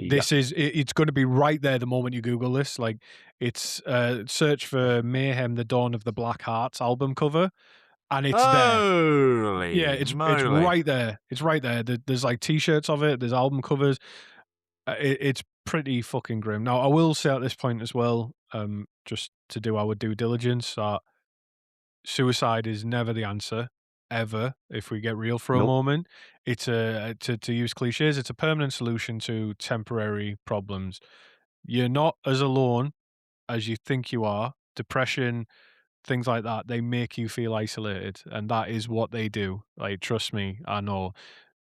This is it's going to be right there the moment you Google this. Like, it's search for Mayhem, the Dawn of the Black Hearts album cover, and it's there. Holy Yeah, it's moly. right there. It's right there. There's like t-shirts of it. There's album covers. It's pretty fucking grim. Now, I will say at this point as well, just to do our due diligence, that suicide is never the answer, ever. If we get real for a Nope. moment, it's to use cliches, it's a permanent solution to temporary problems. You're not as alone as you think you are. Depression, things like that, they make you feel isolated, and that is what they do. Like, trust me, I know.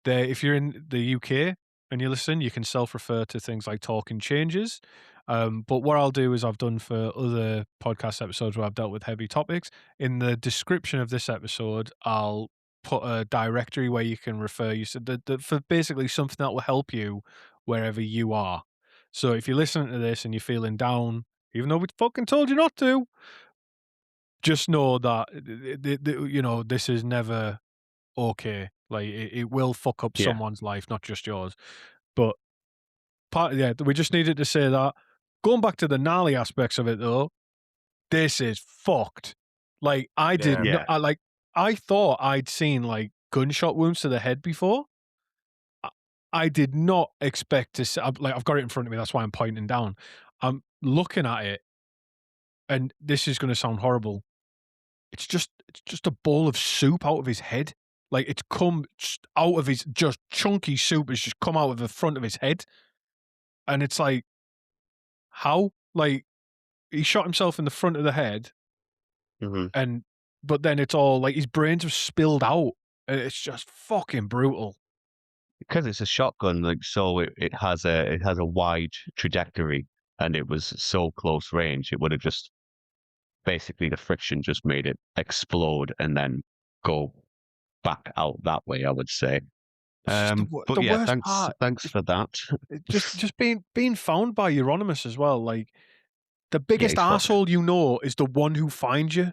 If you're in the UK and you listen, you can self-refer to things like talking changes. But what I'll do is I've done for other podcast episodes where I've dealt with heavy topics. In the description of this episode, I'll put a directory where you can refer you said that for basically something that will help you wherever you are. So if you're listening to this and you're feeling down, even though we fucking told you not to, just know that you know, this is never okay. Like, it will fuck up Yeah. someone's life, not just yours. But we just needed to say that. Going back to the gnarly aspects of it, though, this is fucked. Like, I did, Yeah. I thought I'd seen like gunshot wounds to the head before. I did not expect to see. I've got it in front of me. That's why I'm pointing down. I'm looking at it, and this is going to sound horrible. It's just a bowl of soup out of his head. Like, it's come out of his, just chunky soup has just come out of the front of his head. And it's like, how? Like, he shot himself in the front of the head, but then it's all like his brains have spilled out. It's just fucking brutal. Because it's a shotgun, like, so it has a wide trajectory, and it was so close range, it would have just basically the friction just made it explode and then go back out that way, I would say. The But yeah, worst part, thanks for that. just being found by Euronymous as well. Like, the biggest he's fucked. asshole you know is the one who finds you.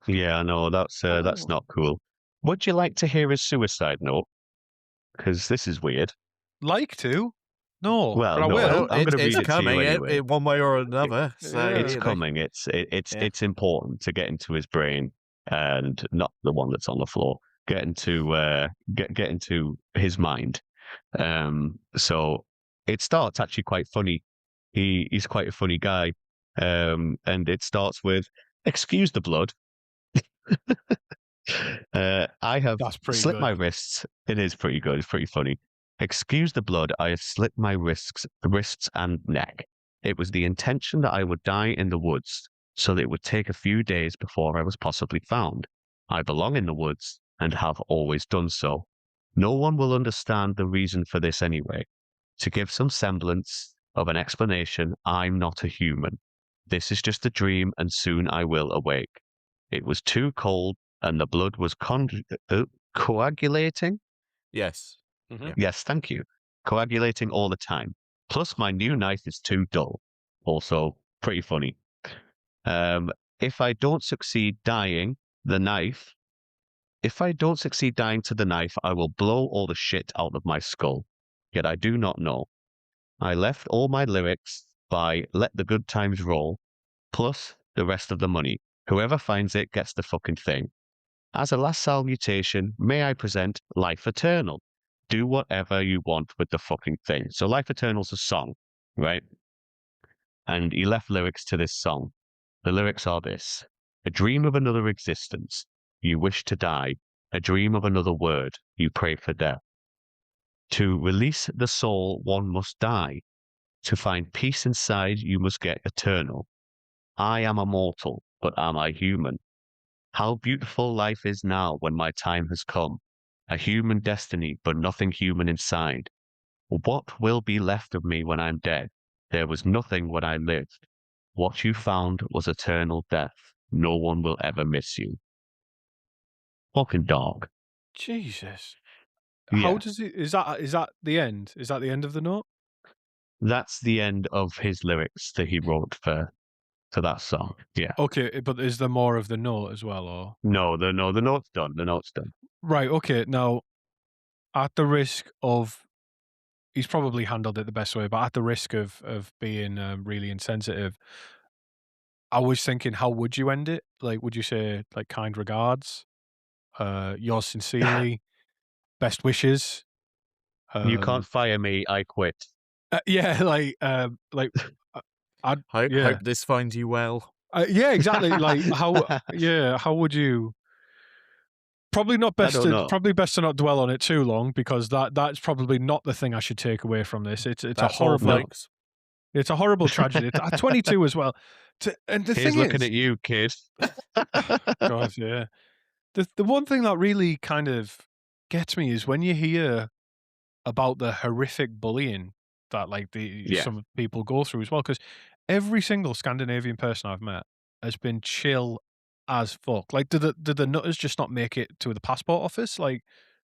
Yeah, I know, that's not cool. Would you like to hear his suicide note? Because this is weird. Like to? No, Well, but I no, will. I'm going to read it to you coming anyway. one way or another. So It's coming. It's important to get into his brain, and not the one that's on the floor. Get into get into his mind. So it starts actually quite funny. He's quite a funny guy. And it starts with, "Excuse the blood. I have slit my wrists." It is pretty good. It's pretty funny. "Excuse the blood. I have slit my wrists and neck. It was the intention that I would die in the woods, so that it would take a few days before I was possibly found. I belong in the woods and have always done so. No one will understand the reason for this anyway. To give some semblance of an explanation, I'm not a human. This is just a dream, and soon I will awake. It was too cold, and the blood was coagulating." Yes. Mm-hmm. Yes, thank you. "Coagulating all the time. Plus, my new knife is too dull." Also, pretty funny. If I don't succeed dying to the knife, I will blow all the shit out of my skull. Yet I do not know. I left all my lyrics by Let the Good Times Roll, plus the rest of the money. Whoever finds it gets the fucking thing. As a last salutation, may I present Life Eternal. Do whatever you want with the fucking thing." So Life Eternal's a song, right? And he left lyrics to this song. The lyrics are this: "A dream of another existence. You wish to die. A dream of another word. You pray for death. To release the soul, one must die. To find peace inside, you must get eternal. I am immortal, but am I human? How beautiful life is now when my time has come. A human destiny, but nothing human inside. What will be left of me when I'm dead? There was nothing when I lived. What you found was eternal death. No one will ever miss you." Fucking dog. Jesus. Yeah. How does it? Is that the end? Is that the end of the note? That's the end of his lyrics that he wrote for that song. Yeah. Okay, but is there more of the note as well, or? No, the note's done. The note's done. Right. Okay. Now, at the risk of he's probably handled it the best way, but at the risk of being really insensitive, I was thinking, how would you end it? Like, would you say like kind regards, yours sincerely, best wishes? You can't fire me. I quit. Yeah, like I'd Hope yeah, this finds you well. yeah, exactly. Like how would you? I don't know. Probably best to not dwell on it too long, because that's probably not the thing I should take away from this. It's a That's all, horrible folks. it's a horrible tragedy. It's at 22 as well. And the Here's thing looking is, at you, kid. God, yeah. The one thing that really kind of gets me is when you hear about the horrific bullying that like Yeah. some people go through as well. Because every single Scandinavian person I've met has been chill as fuck. Like, did the nutters just not make it to the passport office? Like,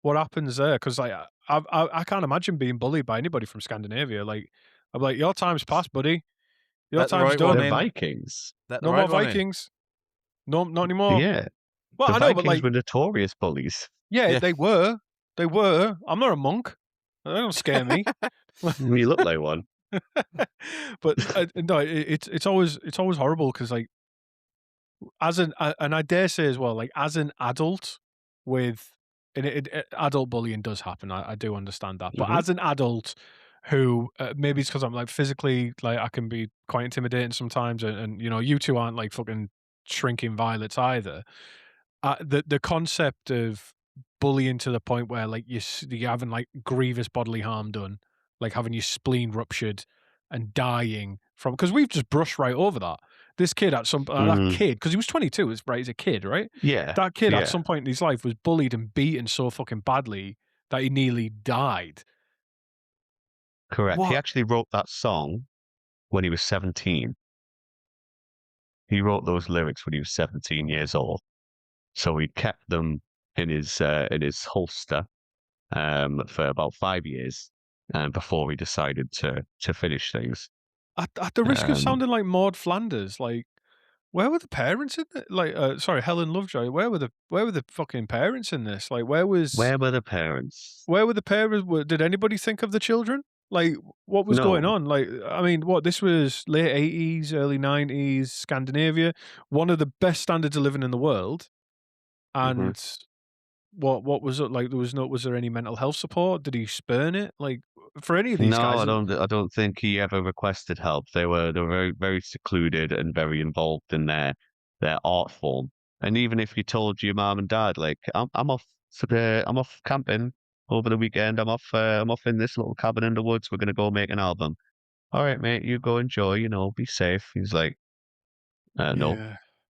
what happens there? Because like I can't imagine being bullied by anybody from Scandinavia. Like, I'm like, your time's passed, buddy. Your Let the time's right one They're done. in. Vikings. Let the No more right one in. Vikings. No, not anymore. Yeah. Well, The I know, but Vikings like, were notorious bullies. yeah, Yeah. they were. They were. I'm not a monk. They don't scare me. You look like one. But no, it's always horrible because like as an and I dare say as well, like as an adult with and adult bullying does happen. I do understand that, but Mhm. as an adult who maybe it's because I'm like physically like I can be quite intimidating sometimes, and you know you two aren't like fucking shrinking violets either. The concept of bullying to the point where like you're having like grievous bodily harm done, like having your spleen ruptured and dying from because we've just brushed right over that. This kid at some that Mhm. kid because he was 22, is right? He's a kid, right? Yeah. That kid at Yeah. some point in his life was bullied and beaten so fucking badly that he nearly died. Correct. He What? actually wrote that song when he was 17. He wrote those lyrics when he was 17 years old. So he kept them in his holster for about 5 years before he decided to finish things. At the risk of Um, sounding like Maud Flanders, like where were the parents in it? Like, sorry, Helen Lovejoy. Where were the fucking parents in this? Like, where were the parents? where were the parents? Did anybody think of the children? Like, what was going No. on? Like, I mean, what this was late 80s, early 90s, Scandinavia, one of the best standards of living in the world. Mhm. And what was it like? Was there any mental health support? Did he spurn it? Like, for any of these No, guys, I don't think he ever requested help. They were very very secluded and very involved in their art form. And even if you told your mom and dad, like, I'm off camping over the weekend. I'm off in this little cabin in the woods. We're gonna go make an album. All right, mate, you go enjoy. You know, be safe. He's like, no,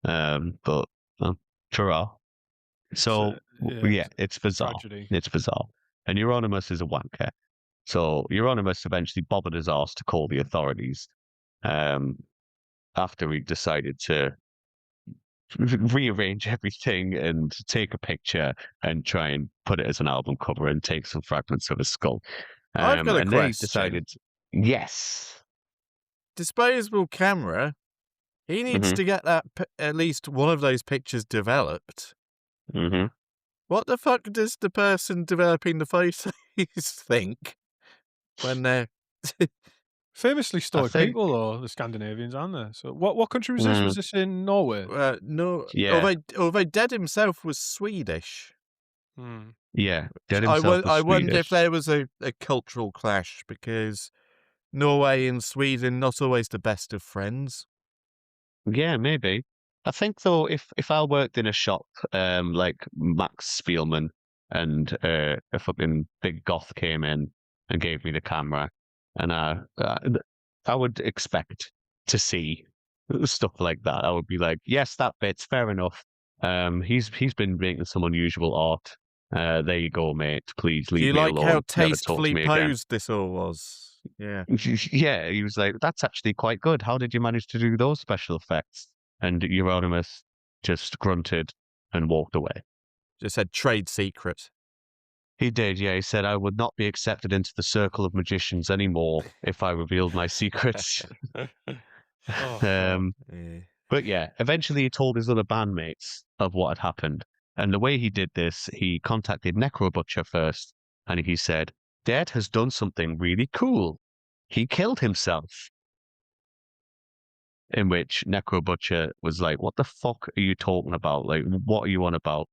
yeah, but ta it's So it's yeah, it's bizarre. tragedy. It's bizarre. And Euronymous is a wanker. So Euronymous eventually bothered his arse to call the authorities um, after he decided to rearrange everything and take a picture and try and put it as an album cover and take some fragments of his skull. I've got a And they question. decided, yes. Disposable camera. He needs hmm to get that at least one of those pictures developed. hmm What the fuck does the person developing the photos think when they're Famously I stoic think, people, or the Scandinavians, aren't they? So, what country was this? mm, Was this in Norway? no? yeah, Although Dead himself was Swedish. Hmm. yeah. Dead himself was I wonder if Swedish. there was a cultural clash because Norway and Sweden not always the best of friends. Yeah, maybe. I think though, if I worked in a shop, like Max Spielman, and a fucking big goth came in and gave me the camera, and I would expect to see stuff like that. I would be like, yes, that fits, fair enough. He's been making some unusual art. There you go, mate. Please Do you leave me like how alone. Never talk to tastefully me again. posed this all was? Yeah. Yeah, he was like, "That's actually quite good. How did you manage to do those special effects?" And Euronymous just grunted and walked away. Just said trade secret. He did, yeah. He said, "I would not be accepted into the circle of magicians anymore if I revealed my secrets." Oh God. um, Yeah. but yeah, eventually he told his other bandmates of what had happened. And the way he did this, he contacted Necro Butcher first, and he said, Dead has done something really cool. He killed himself. In which Necro Butcher was like, what the fuck are you talking about? Like, what are you on about?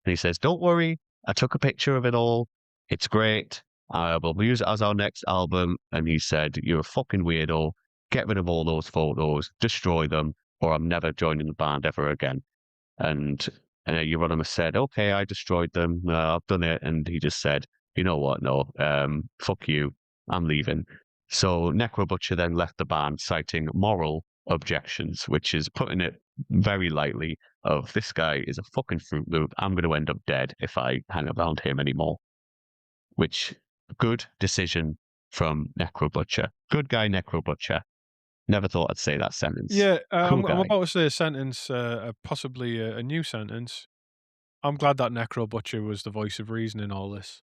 And he says, don't worry, I took a picture of it all. It's great. We'll use it as our next album. And he said, you're a fucking weirdo. Get rid of all those photos, destroy them, or I'm never joining the band ever again. And Euronymous said, okay, I destroyed them. I've done it. And he just said, you know what? No, fuck you. I'm leaving. So Necro Butcher then left the band, citing moral objections, which is putting it very lightly of this guy is a fucking Fruit Loop. I'm going to end up dead if I hang around him anymore. Which, good decision from Necro Butcher. Good guy, Necro Butcher. Never thought I'd say that sentence. Yeah, Cool I'm guy. about to say a sentence, possibly a new sentence. I'm glad that Necro Butcher was the voice of reason in all this.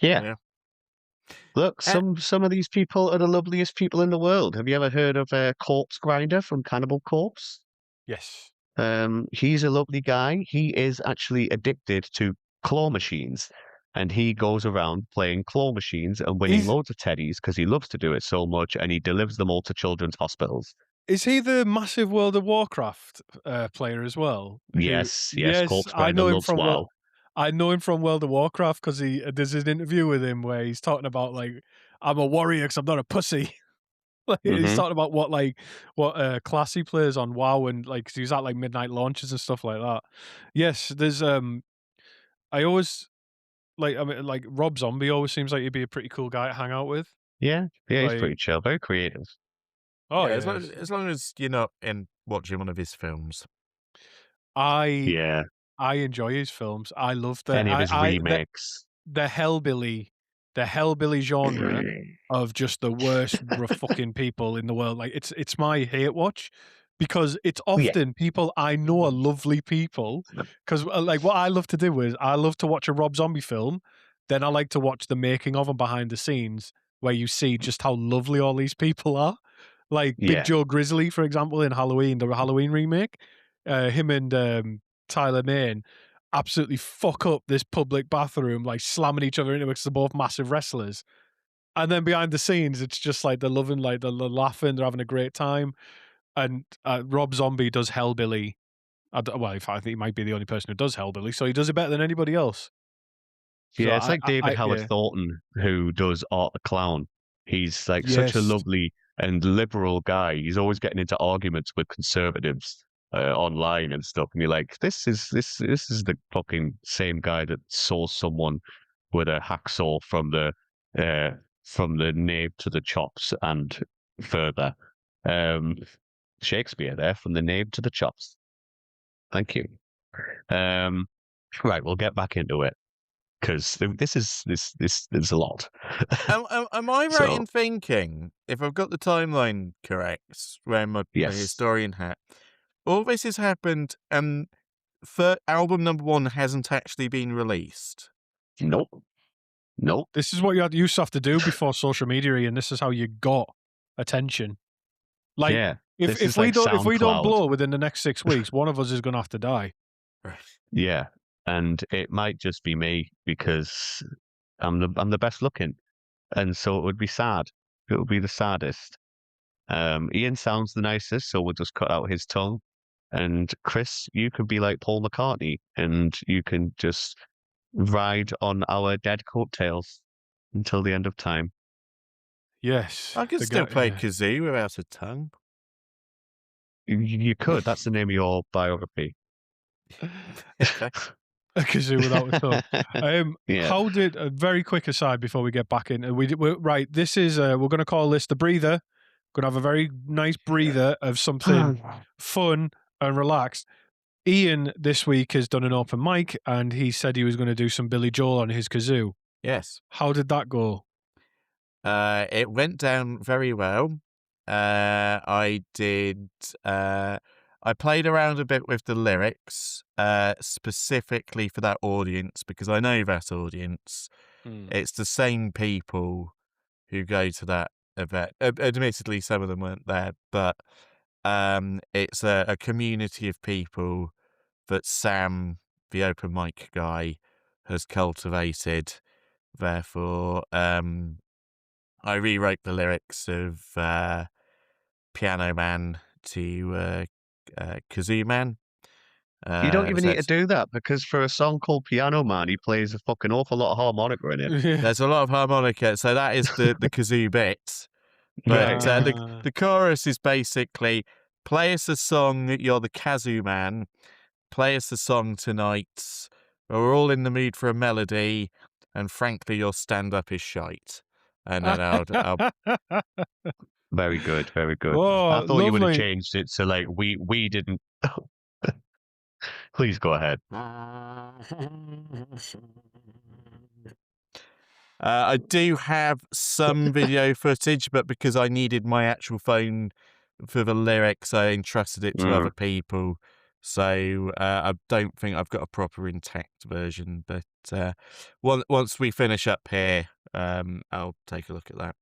Yeah. Look, some of these people are the loveliest people in the world. Have you ever heard of Corpse Grinder from Cannibal Corpse? Yes. He's a lovely guy. He is actually addicted to claw machines, and he goes around playing claw machines and winning loads of teddies because he loves to do it so much, and he delivers them all to children's hospitals. Is he the massive World of Warcraft player as well? Yes, Corpse I Grinder know him loves from WoW. I know him from World of Warcraft because there's an interview with him where he's talking about like, I'm a warrior because I'm not a pussy. Like, he's talking about what class he plays on WoW, and like 'cause he's at like midnight launches and stuff like that. Yes, there's I always like, I mean, like Rob Zombie always seems like he'd be a pretty cool guy to hang out with. Yeah, he's Like, pretty chill, very creative. oh Yeah, yeah, as long as you're not in watching one of his films. I enjoy his films. I love Any of his the remakes. the hellbilly genre of just the worst fucking people in the world. Like it's my hate watch because it's often people I know are lovely people. Because like what I love to do is I love to watch a Rob Zombie film, then I like to watch the making of and behind the scenes where you see just how lovely all these people are. Like Big Joe Grizzly, for example, in Halloween, the Halloween remake, him and Tyler Mane absolutely fuck up this public bathroom, like slamming each other into it because they're both massive wrestlers. And then behind the scenes, it's just like they're loving, like they're laughing, they're having a great time. And Rob Zombie does Hellbilly. I think he might be the only person who does Hellbilly, so he does it better than anybody else. So Yeah, it's like David Howard Thornton who does Art the Clown. He's like such a lovely and liberal guy. He's always getting into arguments with conservatives online and stuff. And you're like, this is the fucking same guy that saw someone with a hacksaw from the nape to the chops and further. Shakespeare there, from the nape to the chops. Thank you. Right, we'll get back into it, because this is a lot. Am I right in thinking, if I've got the timeline correct, wearing my historian hat, all this has happened and album number 1 hasn't actually been released? Nope. This is what you used to have to do before social media, and this is how you got attention. Like, if we don't blow within the next 6 weeks, one of us is going to have to die. Yeah, and it might just be me because I'm the best looking, and so it would be sad. It would be the saddest. Ian sounds the nicest, so we'll just cut out his tongue. And Chris, you could be like Paul McCartney, and you can just ride on our dead coattails until the end of time. Yes, I could still play kazoo without a tongue. You could. That's the name of your biography. Okay. A kazoo without a tongue. How did a very quick aside before we get back in? We're right. This is we're going to call this the breather. Going to have a very nice breather of something fun and relaxed. Ian this week has done an open mic, and he said he was going to do some Billy Joel on his kazoo. Yes. How did that go? It went down very well. I did. I played around a bit with the lyrics, specifically for that audience, because I know that audience. It's the same people who go to that event. Admittedly, some of them weren't there, but it's a community of people that Sam, the open mic guy, has cultivated therefore, I rewrote the lyrics of Piano Man to Kazoo Man. You don't even So need to do that, because for a song called Piano Man, he plays a fucking awful lot of harmonica in it. Yeah. there's a lot of harmonica, so that is the kazoo bit. But Right. the chorus is basically, play us a song, you're the Kazoo Man, play us a song tonight, we're all in the mood for a melody, and frankly your stand-up is shite. And then I'll Very good, very good. I Oh, thought you would have lovely. changed it to like we didn't. Please go ahead. I do have some video footage, but because I needed my actual phone for the lyrics, I entrusted it to other people. So I don't think I've got a proper intact version. But once we finish up here, I'll take a look at that.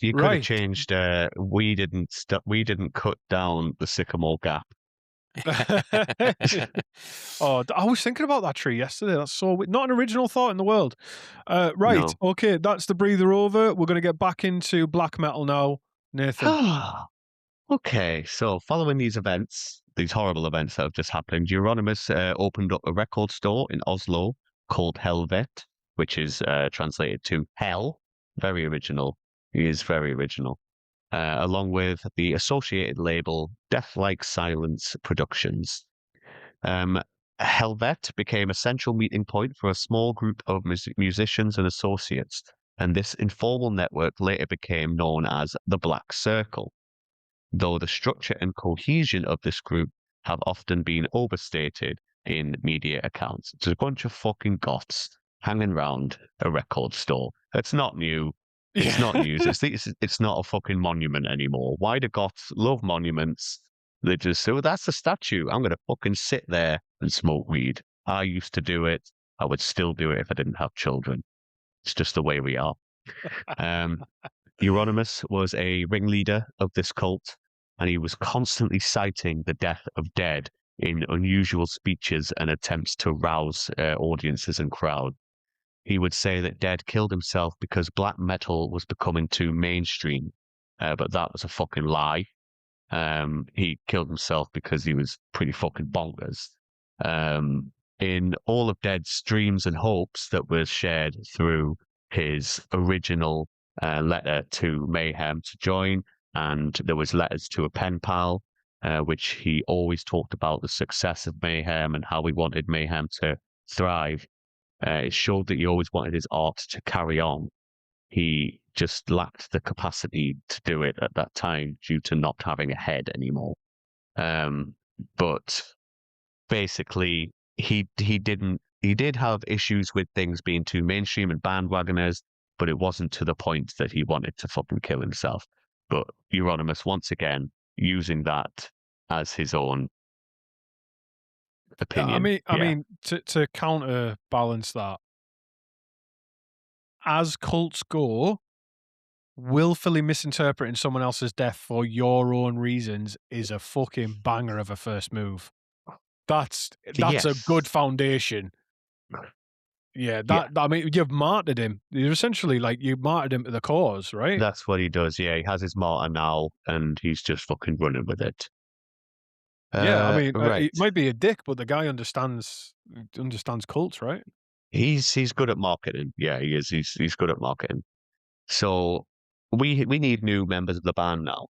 You could have Right. changed. We didn't cut down the sycamore gap. Oh, I was thinking about that tree yesterday. That's so not an original thought in the world. Right. No. Okay. That's the breather over. We're going to get back into black metal now, Nathan. Okay, so following these events, these horrible events that have just happened, Euronymous opened up a record store in Oslo called Helvet, which is translated to hell. Very original. He is very original. Along with the associated label Deathlike Silence Productions. Helvet became a central meeting point for a small group of musicians and associates, and this informal network later became known as the Black Circle, though the structure and cohesion of this group have often been overstated in media accounts. It's a bunch of fucking goths hanging around a record store. It's not new. It's not news. It's not a fucking monument anymore. Why do goths love monuments? They just say, well, that's a statue. I'm going to fucking sit there and smoke weed. I used to do it. I would still do it if I didn't have children. It's just the way we are. Euronymous was a ringleader of this cult, and he was constantly citing the death of Dead in unusual speeches and attempts to rouse audiences and crowd. He would say that Dead killed himself because black metal was becoming too mainstream, but that was a fucking lie. He killed himself because he was pretty fucking bonkers. In all of Dead's dreams and hopes that were shared through his original letter to Mayhem to join, and there was letters to a pen pal, which he always talked about the success of Mayhem and how he wanted Mayhem to thrive. It showed that he always wanted his art to carry on. He just lacked the capacity to do it at that time due to not having a head anymore. But basically, he did have issues with things being too mainstream and bandwagoners, but it wasn't to the point that he wanted to fucking kill himself. But Euronymous, once again, using that as his own opinion. I mean, to counterbalance that, as cults go, willfully misinterpreting someone else's death for your own reasons is a fucking banger of a first move. That's a good foundation. Yeah, I mean, you've martyred him. You're essentially like you martyred him to the cause, right? That's what he does. Yeah, he has his martyr now, and he's just fucking running with it. Yeah, I mean, right. he might be a dick, but the guy understands cults, right? He's good at marketing. Yeah, he is. He's good at marketing. So we need new members of the band now.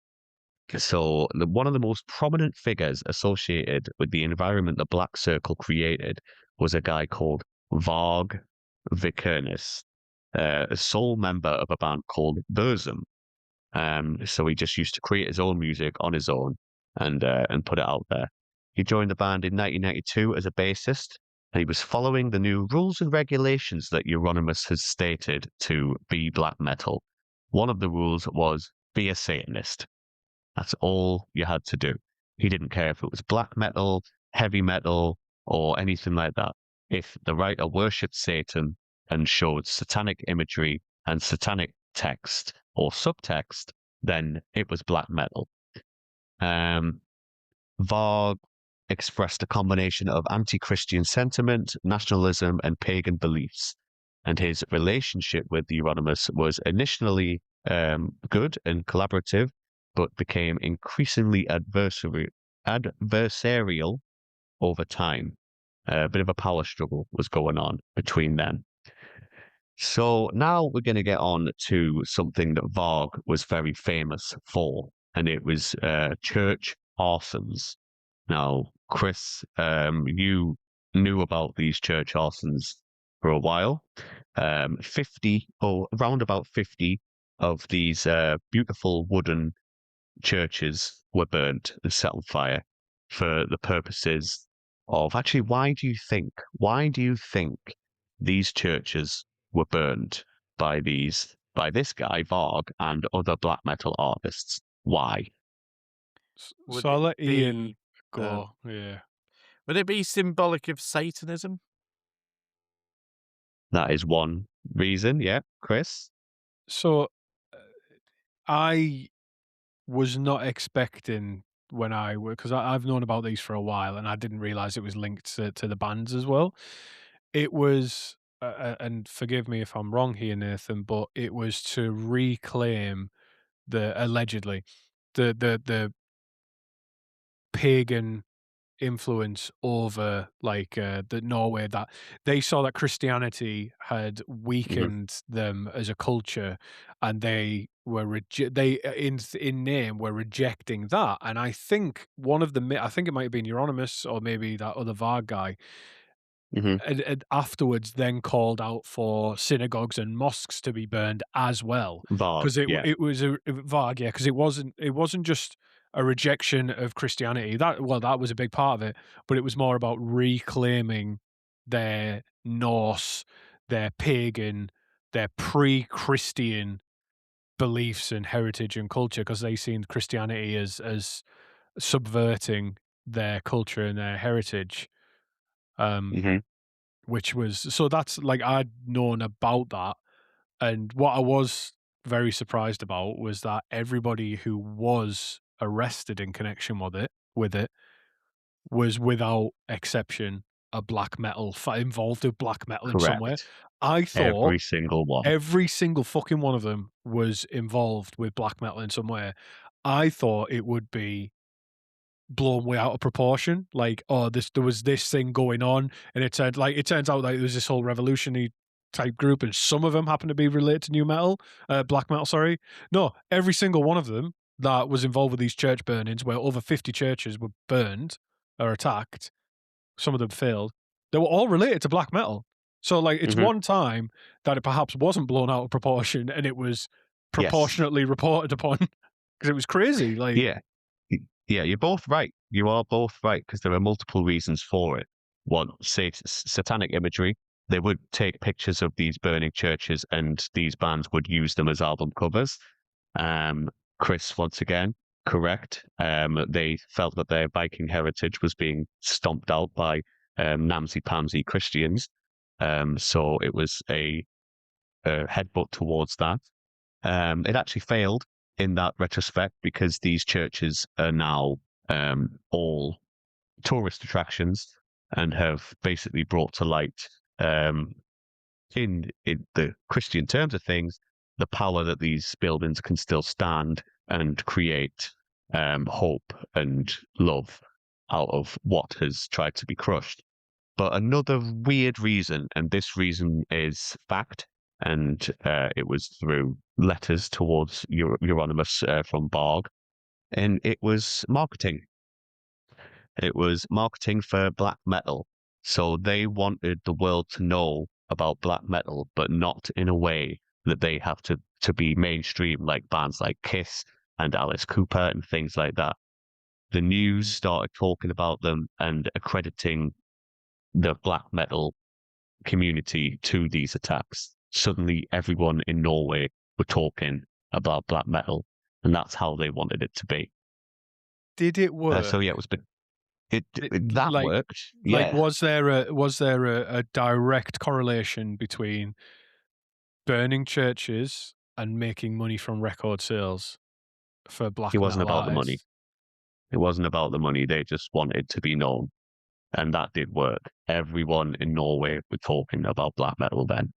So one of the most prominent figures associated with the environment the Black Circle created was a guy called Varg Vikernes, a sole member of a band called Burzum. So he just used to create his own music on his own and put it out there. He joined the band in 1992 as a bassist, and he was following the new rules and regulations that Euronymous has stated to be black metal. One of the rules was be a Satanist. That's all you had to do. He didn't care if it was black metal, heavy metal, or anything like that. If the writer worshipped Satan and showed satanic imagery and satanic text or subtext, then it was black metal. Varg expressed a combination of anti-Christian sentiment, nationalism, and pagan beliefs. and his relationship with Euronymous was initially good and collaborative, but became increasingly adversarial over time. A bit of a power struggle was going on between them. So now we're going to get on to something that Varg was very famous for, and it was church arsons. Now, Chris, you knew about these church arsons for a while. 50 or around about 50 of these beautiful wooden churches were burnt and set on fire for the purposes of actually, why do you think these churches were burned by this guy Varg and other black metal artists? Why? Would So I'll it let Ian be go. Yeah. would it be symbolic of Satanism? That is one reason. Yeah, Chris. So I was not expecting when because I've known about these for a while and I didn't realize it was linked to the bands as well. It was, and forgive me if I'm wrong here, Nathan, but it was to reclaim allegedly the pagan influence over the Norway, that they saw that Christianity had Hmm. weakened them as a culture, and they were in name were rejecting that. And I think I think it might have been Euronymous or maybe that other Varg guy Hmm. and afterwards then called out for synagogues and mosques to be burned as well, Varg. because Yeah. it was a Varg, yeah, because it wasn't just a rejection of Christianity. That was a big part of it, but it was more about reclaiming their Norse, their pagan, their pre-Christian beliefs and heritage and culture, because they seen Christianity as subverting their culture and their heritage. Um, Hmm. which was so that's like I'd known about that, and what I was very surprised about was that everybody who was arrested in connection with it was without exception a black metal involved with black metal in some way. Correct. I thought Every single one. every single fucking one of them was involved with black metal in some way. I thought it would be blown way out of proportion. Like, oh, there was this thing going on, and it turns out like there was this whole revolutionary type group, and some of them happen to be related to black metal. Sorry, no, every single one of them that was involved with these church burnings, where over 50 churches were burned or attacked. Some of them failed. They were all related to black metal. So, like, it's Hmm. one time that it perhaps wasn't blown out of proportion, and it was Yes. proportionately reported upon because it was crazy. Like, Yeah. Yeah, you're both right. You are both right because there are multiple reasons for it. One, say satanic imagery. They would take pictures of these burning churches, and these bands would use them as album covers. Um, Chris, once again, correct. They felt that their Viking heritage was being stomped out by namsy-pamsy Christians. So it was a headbutt towards that. It actually failed in that retrospect because these churches are now all tourist attractions and have basically brought to light, in the Christian terms of things, the power that these buildings can still stand and create hope and love out of what has tried to be crushed. But another weird reason, and this reason is fact, and it was through letters towards Euronymous from Barg, and it was marketing. It was marketing for black metal. So they wanted the world to know about black metal, but not in a way that they have to be mainstream, like bands like Kiss and Alice Cooper and things like that. The news started talking about them and accrediting the black metal community to these attacks. Suddenly, everyone in Norway were talking about black metal, and that's how they wanted it to be. did it So work? yeah, that Like, worked. like, Yeah, was there a direct correlation between burning churches and making money from record sales for it black wasn't metal about the money. artists? It wasn't about the money. They just wanted to be known, and that did work. Everyone in Norway were talking about black metal then.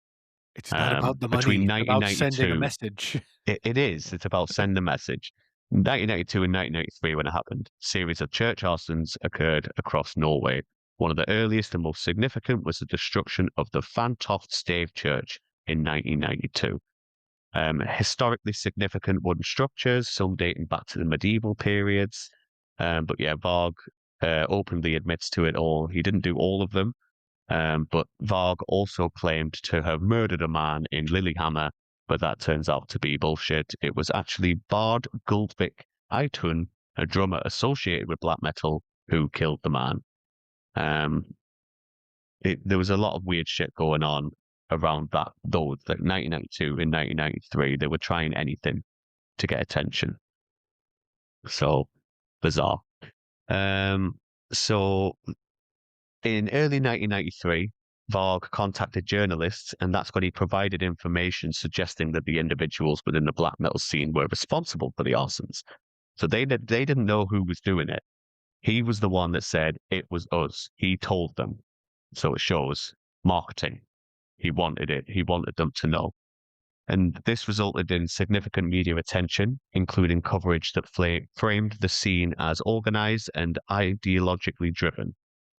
It's not about the money. Between It's about sending a 1992, message. it is. It's about sending a message. 1992 and 1993, when it happened, a series of church arsons occurred across Norway. One of the earliest and most significant was the destruction of the Fantoft Stave Church in 1992. Historically significant wooden structures, some dating back to the medieval periods. But yeah, Varg openly admits to it all. He didn't do all of them, but Varg also claimed to have murdered a man in Lillehammer, but that turns out to be bullshit. It was actually Bard Guldvik Eitun, a drummer associated with black metal, who killed the man. There was a lot of weird shit going on around that, though. Like 1992 and 1993, they were trying anything to get attention. So bizarre. So in early 1993, Varg contacted journalists, and that's when he provided information suggesting that the individuals within the black metal scene were responsible for the arsons. So they didn't know who was doing it. He was the one that said it was us. He told them. So it shows marketing. He wanted it. He wanted them to know. And this resulted in significant media attention, including coverage that framed the scene as organized and ideologically driven.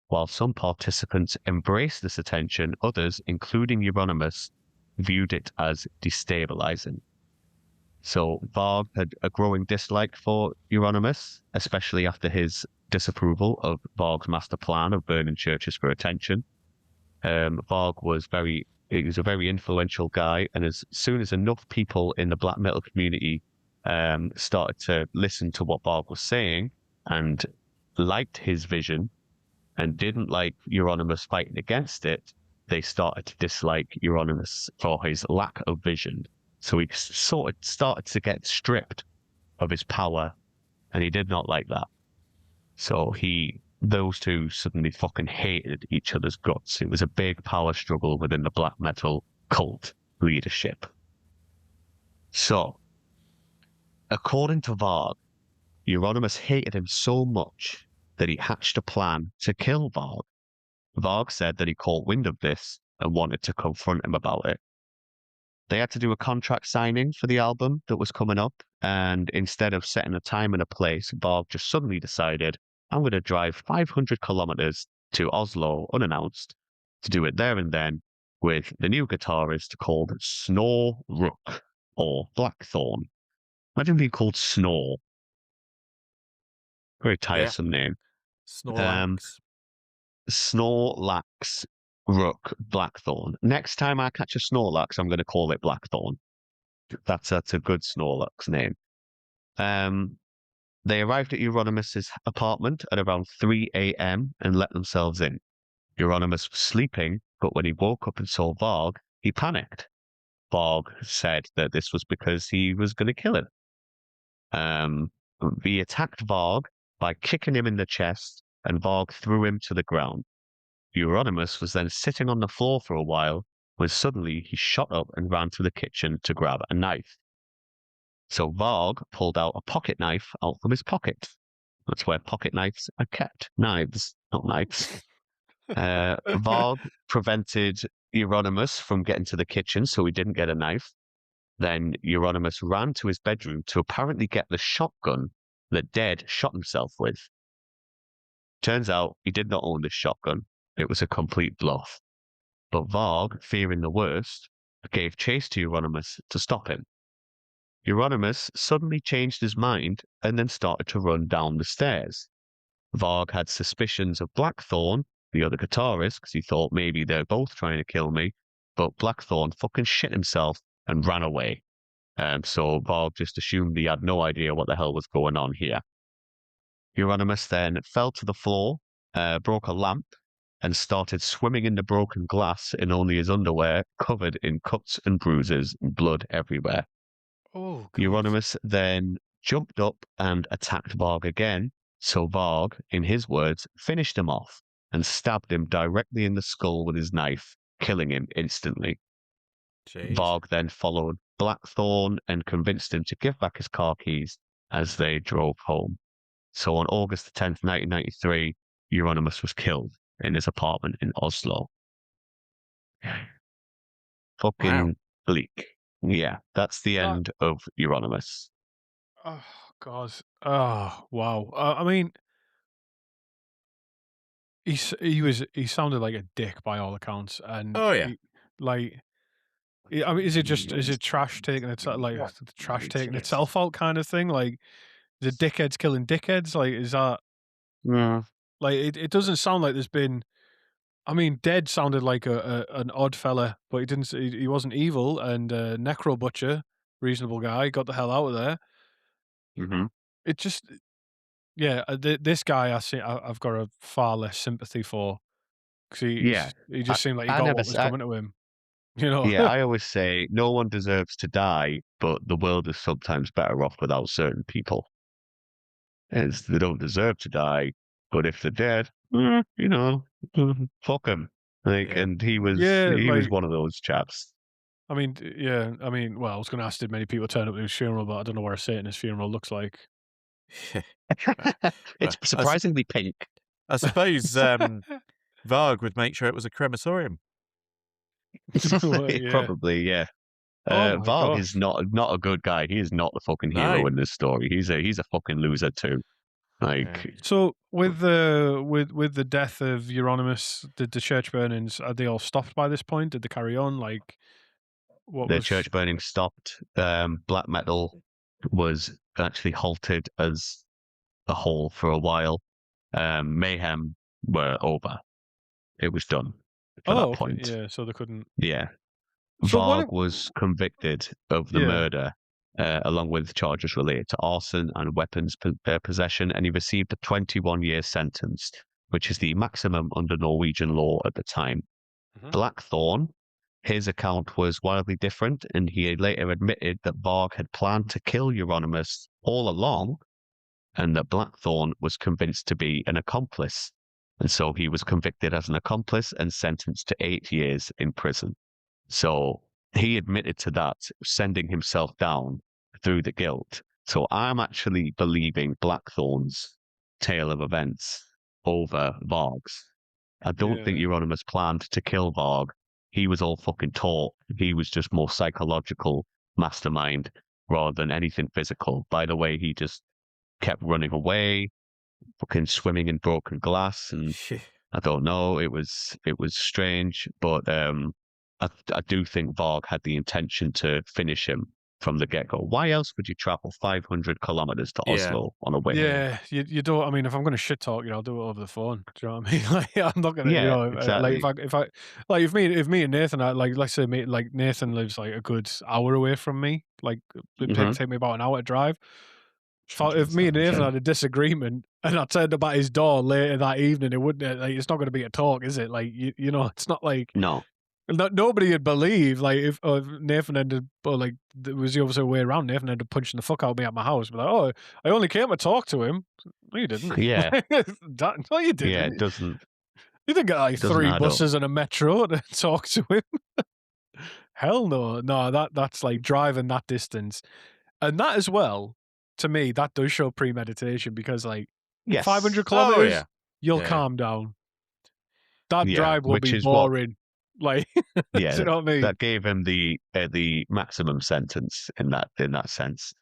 While some participants embraced this attention, others, including Euronymous, viewed it as destabilizing. So Varg had a growing dislike for Euronymous, especially after his disapproval of Varg's master plan of burning churches for attention. Varg was a very influential guy, and as soon as enough people in the black metal community started to listen to what Varg was saying and liked his vision and didn't like Euronymous fighting against it, they started to dislike Euronymous for his lack of vision. So he sort of started to get stripped of his power, and he did not like that. So those two suddenly fucking hated each other's guts. It was a big power struggle within the black metal cult leadership. So, according to Varg, Euronymous hated him so much that he hatched a plan to kill Varg. Varg said that he caught wind of this and wanted to confront him about it. They had to do a contract signing for the album that was coming up, and instead of setting a time and a place, Varg just suddenly decided, I'm going to drive 500 kilometers to Oslo unannounced to do it there and then with the new guitarist called genre.Look or Blackthorn. Imagine being called Snore. Very tiresome name. Snorlax. Snorlax Rook Blackthorn. Next time I catch a Snorlax, I'm going to call it Blackthorn. That's a good Snorlax name. They arrived at Euronymous' apartment at around 3 a.m. and let themselves in. Euronymous was sleeping, but when he woke up and saw Varg, he panicked. Varg said that this was because he was going to kill him. He attacked Varg by kicking him in the chest, and Varg threw him to the ground. Euronymous was then sitting on the floor for a while, when suddenly he shot up and ran to the kitchen to grab a knife. So Varg pulled out a pocket knife out from his pocket. That's where pocket knives are kept. Knives, not knives. Varg prevented Euronymous from getting to the kitchen, so he didn't get a knife. Then Euronymous ran to his bedroom to apparently get the shotgun that Dead shot himself with. Turns out he did not own this shotgun. It was a complete bluff. But Varg, fearing the worst, gave chase to Euronymous to stop him. Euronymous suddenly changed his mind and then started to run down the stairs. Varg had suspicions of Blackthorn, the other guitarist, because he thought maybe they're both trying to kill me, but Blackthorn fucking shit himself and ran away. So Varg just assumed he had no idea what the hell was going on here. Euronymous then fell to the floor, broke a lamp, and started swimming in the broken glass in only his underwear, covered in cuts and bruises and blood everywhere. Oh, God. Euronymous then jumped up and attacked Varg again, so Varg, in his words, finished him off and stabbed him directly in the skull with his knife, killing him instantly. Jeez. Varg then followed Blackthorn and convinced him to give back his car keys as they drove home. So on August 10th, 1993, Euronymous was killed in his apartment in Oslo. fucking bleak. Yeah, that's the That, end of Euronymous. oh God. Oh wow. I mean, he sounded like a dick by all accounts, and Oh yeah. like. I mean, is it trash taking itself like the trash taking itself out kind of thing? Like, the dickheads killing dickheads? Like, is that Mm, like it doesn't sound like there's been. I mean, Dead sounded like an odd fella, but he didn't. He wasn't evil, and Necro Butcher, reasonable guy, got the hell out of there. hmm It just, yeah, this guy I've got a far less sympathy for because Yeah, he I, just seemed like he I got never. what was coming to him. You know. Yeah, I always say no one deserves to die, but the world is sometimes better off without certain people. As they don't deserve to die, but if they're dead, you know, fuck them. Like, Yeah. and Yeah, he was like, one of those chaps. I mean, yeah, I mean, well, I was going to ask did many people turn up to his funeral, but I don't know what a Satanist funeral looks like. It's Well, surprisingly pink. I suppose Varg would make sure it was a crematorium. Well, yeah. Probably, yeah. Oh my Varg is gosh. not a good guy. He is not the fucking hero No. in this story. He's a fucking loser too. Yeah. Like, So with with the death of Euronymous, did the church burnings are they all stopped by this point? Did they carry on? Like, what the was? church burning stopped. Black metal was actually halted as a whole for a while. Mayhem were over. It was done for that Oh, okay, point. yeah. So they couldn't. Yeah. So what? Varg was convicted of the Yeah. murder, along with charges related to arson and weapons possession, and he received a 21-year sentence, which is the maximum under Norwegian law at the time. Mhm. Blackthorn, his account was wildly different, and he later admitted that Varg had planned to kill Euronymous all along, and that Blackthorn was convinced to be an accomplice. And so he was convicted as an accomplice and sentenced to 8 years in prison. So he admitted to that, sending himself down through the guilt. So I'm actually believing Blackthorn's tale of events over Varg's. I don't think Yeah. Euronymous planned to kill Varg. He was all fucking taught. He was just more psychological mastermind rather than anything physical. By the way, he just kept running away, fucking swimming in broken glass, and I don't know. It was strange, but I do think Varg had the intention to finish him from the get go. Why else would you travel 500 kilometers to Yeah. Oslo on a whim? Yeah, you don't. I mean, if I'm going to shit talk, I'll do it over the phone. Do you know what I mean? Like, I'm not gonna, Yeah, like exactly. if I, like if me and Nathan, like let's say me, like Nathan lives like a good hour away from me. Like it'd hmm take me about an hour to drive. If me and Nathan had a disagreement and I turned up at his door later that evening, it wouldn't. Like, it's not going to be a talk, is it? Like you know, it's not like No. nobody would believe. Like if Nathan ended, or like it was the other way around. Nathan ended up punching the fuck out of me at my house. Be like, oh, I only came to talk to him. No, you didn't. Yeah, No, you yeah. didn't. It You didn't get like doesn't 3 add up. buses and a metro to talk to him. Hell no. No, that's like driving that distance. And that as well, to me, that does show premeditation because like 500 Yes. Oh kilometers, yeah. you'll Yeah. calm down. That Yeah, drive will which be is what. boring. Like, do Yeah, you know what I mean? that gave him the maximum sentence in that sense.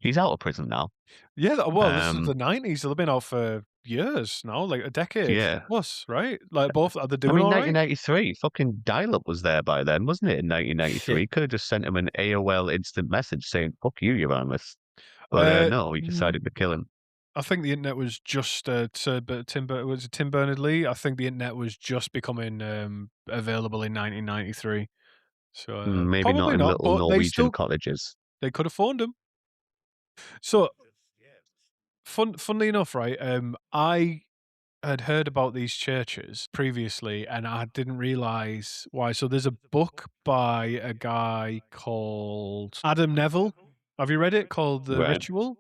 He's out of prison now. Yeah, well, this is Um, the 90s. They've been out for years now, like a decade yeah. plus, right? Like both, are they I doing mean, all right? 1993, fucking dial-up was there by then, wasn't it? In 1993, could have just sent him an AOL instant message saying "fuck you, Uranus," but no, he Mm, decided to kill him. I think the internet was just was it Tim Berners-Lee? I think the internet was just becoming available in 1993. So Maybe not probably in not, little but Norwegian cottages. they could have phoned him. So funnily enough, right? I had heard about these churches previously, and I didn't realize why. So there's a book by a guy called Adam Neville. Have you read it? Called The Right? Ritual.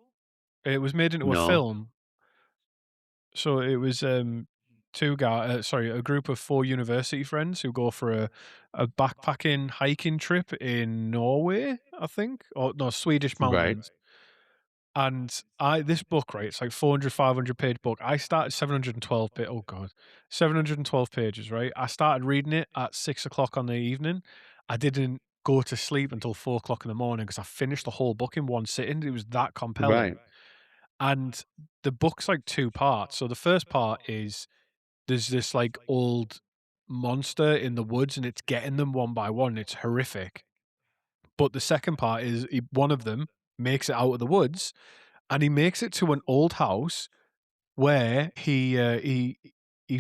It was made into a No. film. So it was a group of 4 university friends who go for a backpacking hiking trip in Norway, I think, or no, Swedish Right. mountains. And this book, right, it's like 400, 500 page book. I started 712 page. Oh God, 712 pages, right? I started reading it at 6 o'clock on the evening. I didn't go to sleep until 4 o'clock in the morning because I finished the whole book in one sitting. It was that compelling. Right. And the book's like two parts. So the first part is there's this like old monster in the woods and it's getting them one by one. It's horrific. But the second part is one of them makes it out of the woods and he makes it to an old house where he's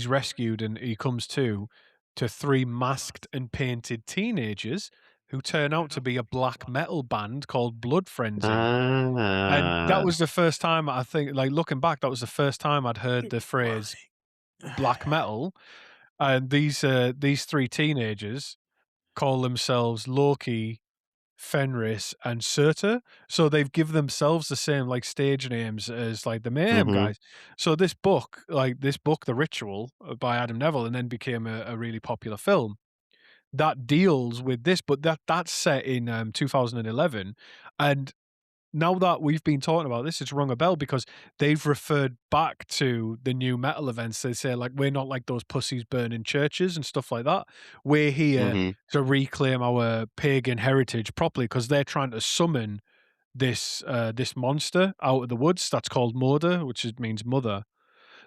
rescued and he comes to three masked and painted teenagers who turn out to be a black metal band called Blood Frenzy. And that Ah. was the first time I think, like looking back, that was the first time I'd heard the phrase black metal. And these three teenagers call themselves Loki, Fenris, and Surtur. So they've given themselves the same like stage names as like the Mayhem Mhm. guys. So this book, The Ritual by Adam Neville, and then became a really popular film that deals with this, but that's set in 2011. And now that we've been talking about this, it's rung a bell because they've referred back to the new metal events. They say, like, we're not like those pussies burning churches and stuff like that. We're here Mhm. to reclaim our pagan heritage properly because they're trying to summon this monster out of the woods that's called Moda, which means mother.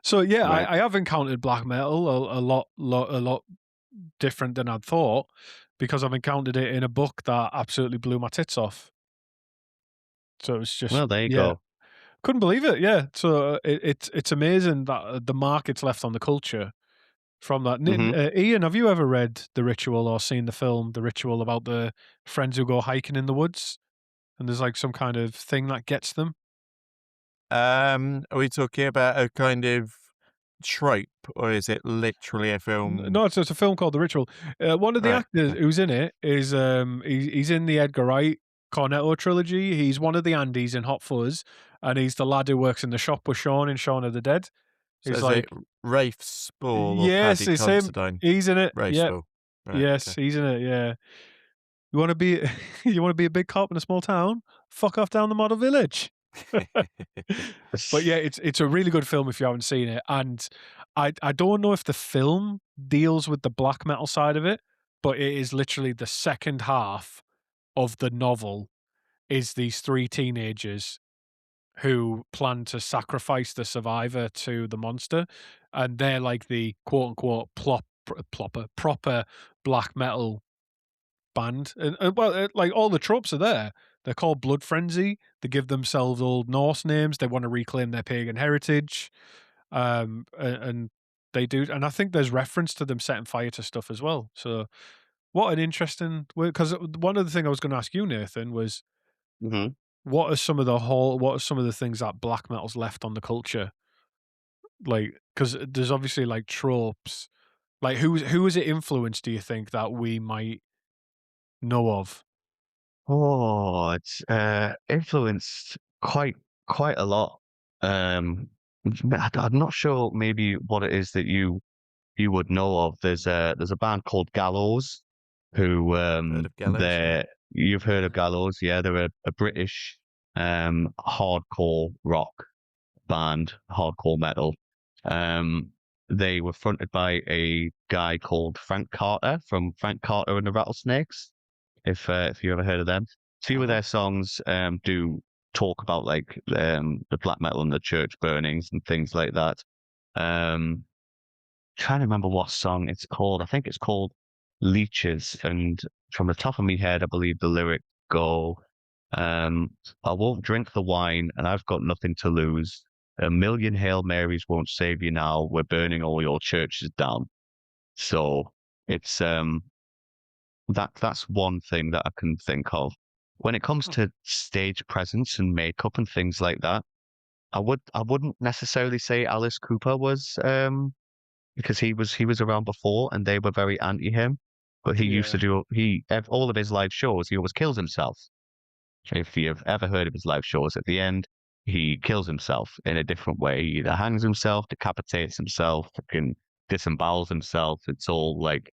So yeah, Right. I have encountered black metal a lot different than I'd thought because I've encountered it in a book that absolutely blew my tits off. So it was just Well, there you yeah. go. Couldn't believe it, yeah. So, it's amazing that, the mark it's left on the culture from that. Mhm. Ian, have you ever read The Ritual or seen the film The Ritual about the friends who go hiking in the woods, and there's, like, some kind of thing that gets them? Are we talking about a kind of trope, or is it literally a film? No, it's a film called The Ritual. One of the Right. actors Okay. who's in it is, he's in the Edgar Wright Cornetto trilogy. He's one of the Andys in Hot Fuzz, and he's the lad who works in the shop with Shaun in Shaun of the Dead. So He's is it like Rafe Spall or yes, Paddy it's him. Considine? He's in it. Rafe Yep. Spall. Right. Yes, he's in it, yeah. You wanna be you wanna be a big cop in a small town? Fuck off down the model village. Okay. But yeah, it's a really good film if you haven't seen it, and I don't know if the film deals with the black metal side of it, but it is literally the second half of the novel is these three teenagers who plan to sacrifice the survivor to the monster, and they're like the quote unquote proper black metal band, and well, like all the tropes are there. They're called Blood Frenzy. They give themselves Old Norse names. They want to reclaim their pagan heritage, and they do. And I think there's reference to them setting fire to stuff as well. So what an interesting. Because one of the things I was going to ask you, Nathan, was Mhm. what are some of the things that black metal's left on the culture? Like, because there's obviously like tropes. Like, who has it influenced? Do you think that we might know of? Oh, it's influenced quite a lot. Um, I'm not sure maybe what it is that you would know of. There's a band called Gallows who Heard of Gallows? Yeah. you've heard of Gallows, yeah, they're a British hardcore rock band, hardcore metal. Um, they were fronted by a guy called Frank Carter from Frank Carter and the Rattlesnakes. If you ever heard of them, a few of Uh-huh. their songs do talk about like the black metal and the church burnings and things like that. Um, trying to remember what song it's called. I think it's called Leeches, and from the top of my head, I believe the lyrics go, um, "I won't drink the wine, and I've got nothing to lose. A million Hail Marys won't save you now. We're burning all your churches down." So it's that's one thing that I can think of. When it comes to stage presence and makeup and things like that, I wouldn't necessarily say Alice Cooper was because he was around before and they were very anti him. But he used to Yeah. do all of his live shows. He always kills himself. If you've ever heard of his live shows, at the end he kills himself in a different way. He either hangs himself, decapitates himself, fucking disembowels himself. It's all like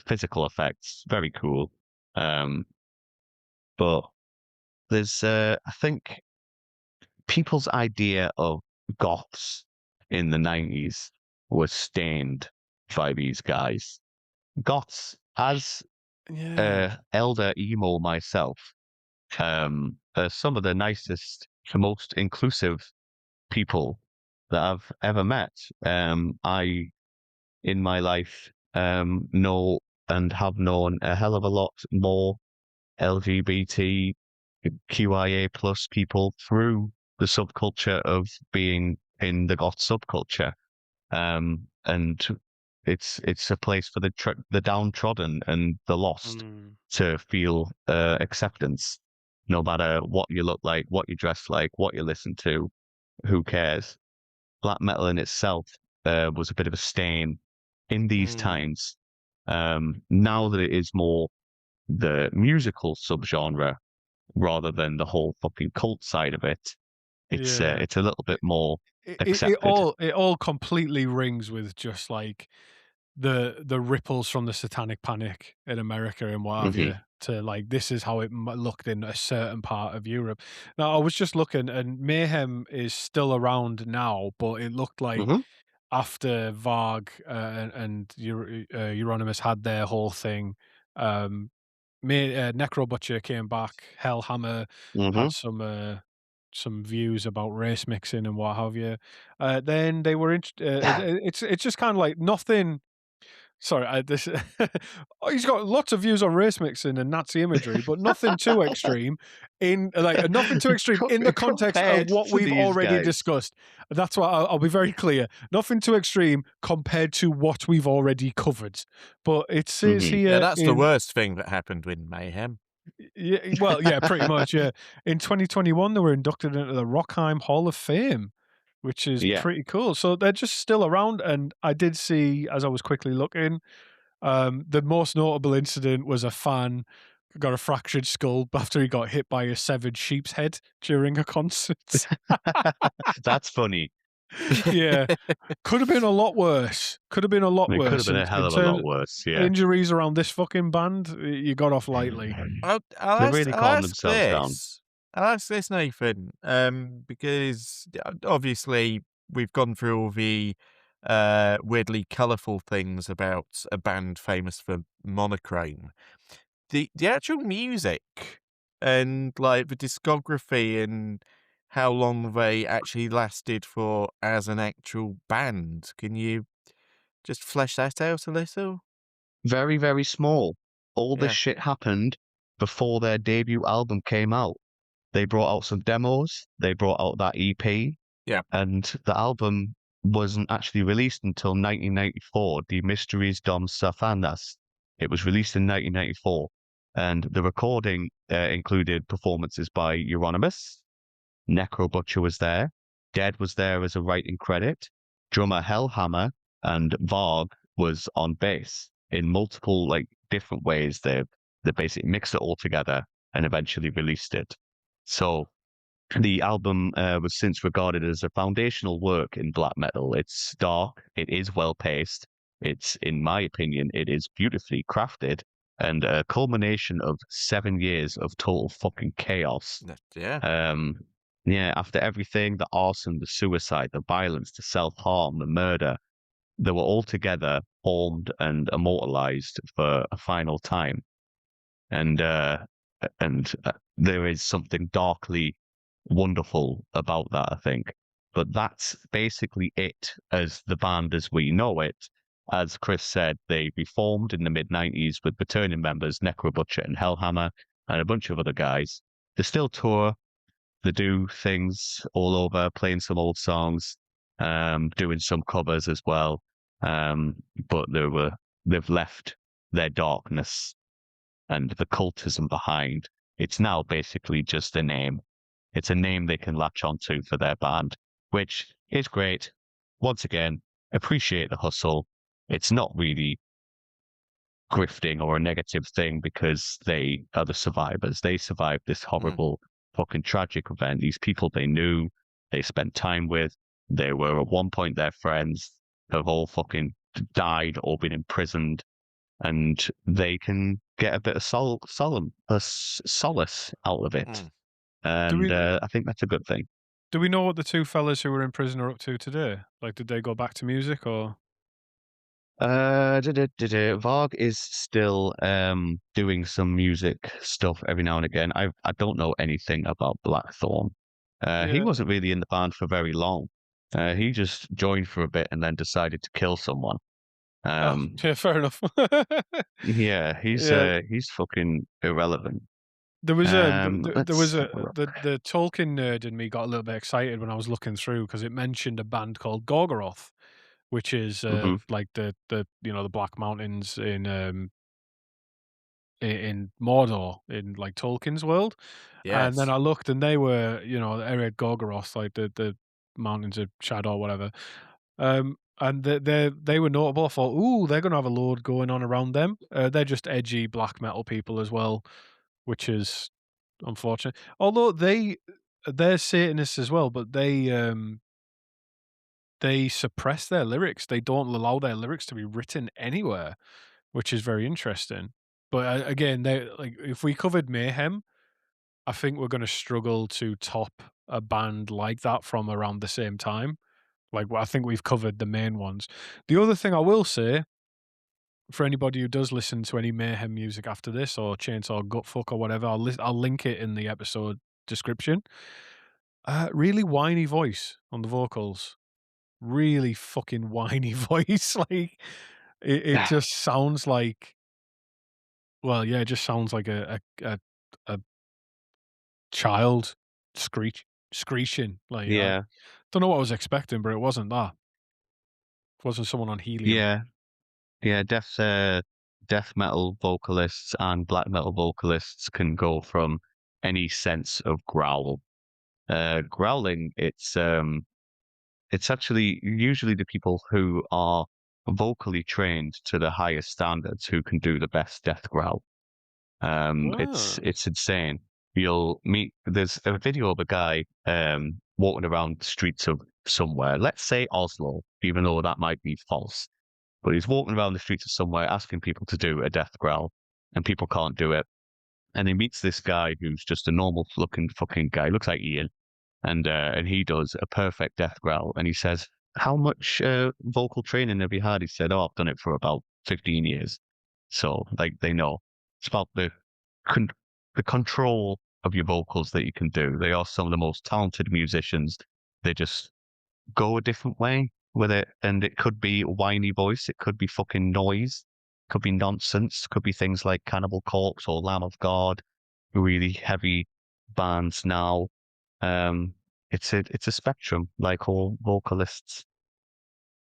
physical effects. Very cool. Um, but there's I think people's idea of goths in the 90s was stained by these guys. Goths, as Yeah. elder emo myself, are some of the nicest, the most inclusive people that I've ever met. I, in my life, know and have known a hell of a lot more LGBT QIA plus people through the subculture of being in the goth subculture. And it's a place for the downtrodden and the lost Mm. to feel acceptance, no matter what you look like, what you dress like, what you listen to. Who cares? Black metal in itself was a bit of a stain in these times. Now that it is more the musical subgenre rather than the whole fucking cult side of it, Yeah. it's a little bit more It accepted. all completely rings with just like the ripples from the Satanic Panic in America and what have you, to like this is how it looked in a certain part of Europe. Now I was just looking, and Mayhem is still around now, but it looked like Mhm, after Varg Euronymous had their whole thing, um, Necro Butcher came back, Hellhammer had mhm. some views about race mixing and what have you. Then they were it's just kind of like nothing. Sorry, this oh, he's got lots of views on race mixing and Nazi imagery, but nothing too extreme nothing too extreme in the context of Compared what to we've these already guys. discussed. That's why I'll be very clear. Nothing too extreme compared to what we've already covered. But it says Mhm. Yeah, here that's the in worst thing that happened with Mayhem. yeah, well, yeah, pretty much, yeah. In 2021, they were inducted into the Rockheim Hall of Fame, which is Yeah. pretty cool. So they're just still around, and I did see, as I was quickly looking, the most notable incident was a fan got a fractured skull after he got hit by a severed sheep's head during a concert. That's funny. Yeah, could have been a lot worse. Could have been a lot It could have worse been a hell in of a terms lot worse, yeah. injuries around this fucking band. You got off lightly. I'll They ask, really I'll calmed ask themselves down. this. I'll ask this, Nathan, because obviously we've gone through all the weirdly colourful things about a band famous for monochrome. The actual music and like the discography and how long they actually lasted for as an actual band. Can you just flesh that out a little? Very, very small. All this Yeah. shit happened before their debut album came out. They brought out some demos, they brought out that EP, Yeah. and the album wasn't actually released until 1994, Die Mysteries dom Satanas. It was released in 1994, and the recording included performances by Euronymous, Necro Butcher was there, Dead was there as a writing credit, drummer Hellhammer, and Varg was on bass in multiple like different ways. They basically mixed it all together and eventually released it. So the album was since regarded as a foundational work in black metal. It's dark, it is well paced, it's, in my opinion, it is beautifully crafted, and a culmination of 7 years of total fucking chaos. Yeah. Yeah, after everything, the arson, the suicide, the violence, the self-harm, the murder, they were all together, formed and immortalized for a final time. And there is something darkly wonderful about that, I think. But that's basically it as the band as we know it. As Chris said, they reformed in the mid-90s with returning members Necro Butcher and Hellhammer and a bunch of other guys. They still tour, they do things all over, playing some old songs, doing some covers as well. But they've left their darkness and the cultism behind. It's now basically just a name. It's a name they can latch onto for their band, which is great. Once again, appreciate the hustle. It's not really grifting or a negative thing because they are the survivors. They survived this horrible, fucking tragic event. These people they knew, they spent time with, they were at one point their friends, have all fucking died or been imprisoned, and they can get a bit of solace out of it. Do And we I think that's a good thing. Do we know what the two fellas who were in prison are up to today? Like, did they go back to music or? Varg is still doing some music stuff every now and again. I don't know anything about Blackthorn. He Yeah. wasn't really in the band for very long. He just joined for a bit and then decided to kill someone. Oh, yeah, fair enough. Yeah, Yeah. he's fucking irrelevant. There was Let's have a look. the Tolkien nerd in me got a little bit excited when I was looking through because it mentioned a band called Gorgoroth, which is Hmm. like the the Black Mountains in Mordor in like Tolkien's world. And then Yes. I looked and they were, Ered Gorgoroth, like the mountains of Shadow or whatever. And they were notable. I thought, ooh, they're gonna have a load going on around them. They're just edgy black metal people as well, which is unfortunate. Although they're Satanists as well, but they suppress their lyrics. They don't allow their lyrics to be written anywhere, which is very interesting. But again, they like if we covered Mayhem, I think we're going to struggle to top a band like that from around the same time. Like, I think we've covered the main ones. The other thing I will say, for anybody who does listen to any Mayhem music after this, or Chainsaw Gutfuck or whatever, I'll link it in the episode description. Really whiny voice on the vocals. Really fucking whiny voice. Like, it just sounds like, well, yeah, it just sounds like a child screeching. Like, I Yeah, don't know what I was expecting, but it wasn't that. It wasn't someone on helium. yeah, yeah. Death metal vocalists and black metal vocalists can go from any sense of growl. Growling, it's actually usually the people who are vocally trained to the highest standards who can do the best death growl. Ah. It's insane. You'll meet. There's a video of a guy walking around the streets of somewhere. Let's say Oslo, even though that might be false. But he's walking around the streets of somewhere asking people to do a death growl, and people can't do it. And he meets this guy who's just a normal looking fucking guy. Looks like Ian, and he does a perfect death growl. And he says, "How much vocal training have you had?" He said, "Oh, I've done it for about 15 years." So like they know it's about con- the control of your vocals that you can do. They are some of the most talented musicians. They just go a different way with it, and it could be a whiny voice, it could be fucking noise, could be nonsense, could be things like Cannibal Corpse or Lamb of God, really heavy bands now. Um, it's a spectrum, like all vocalists.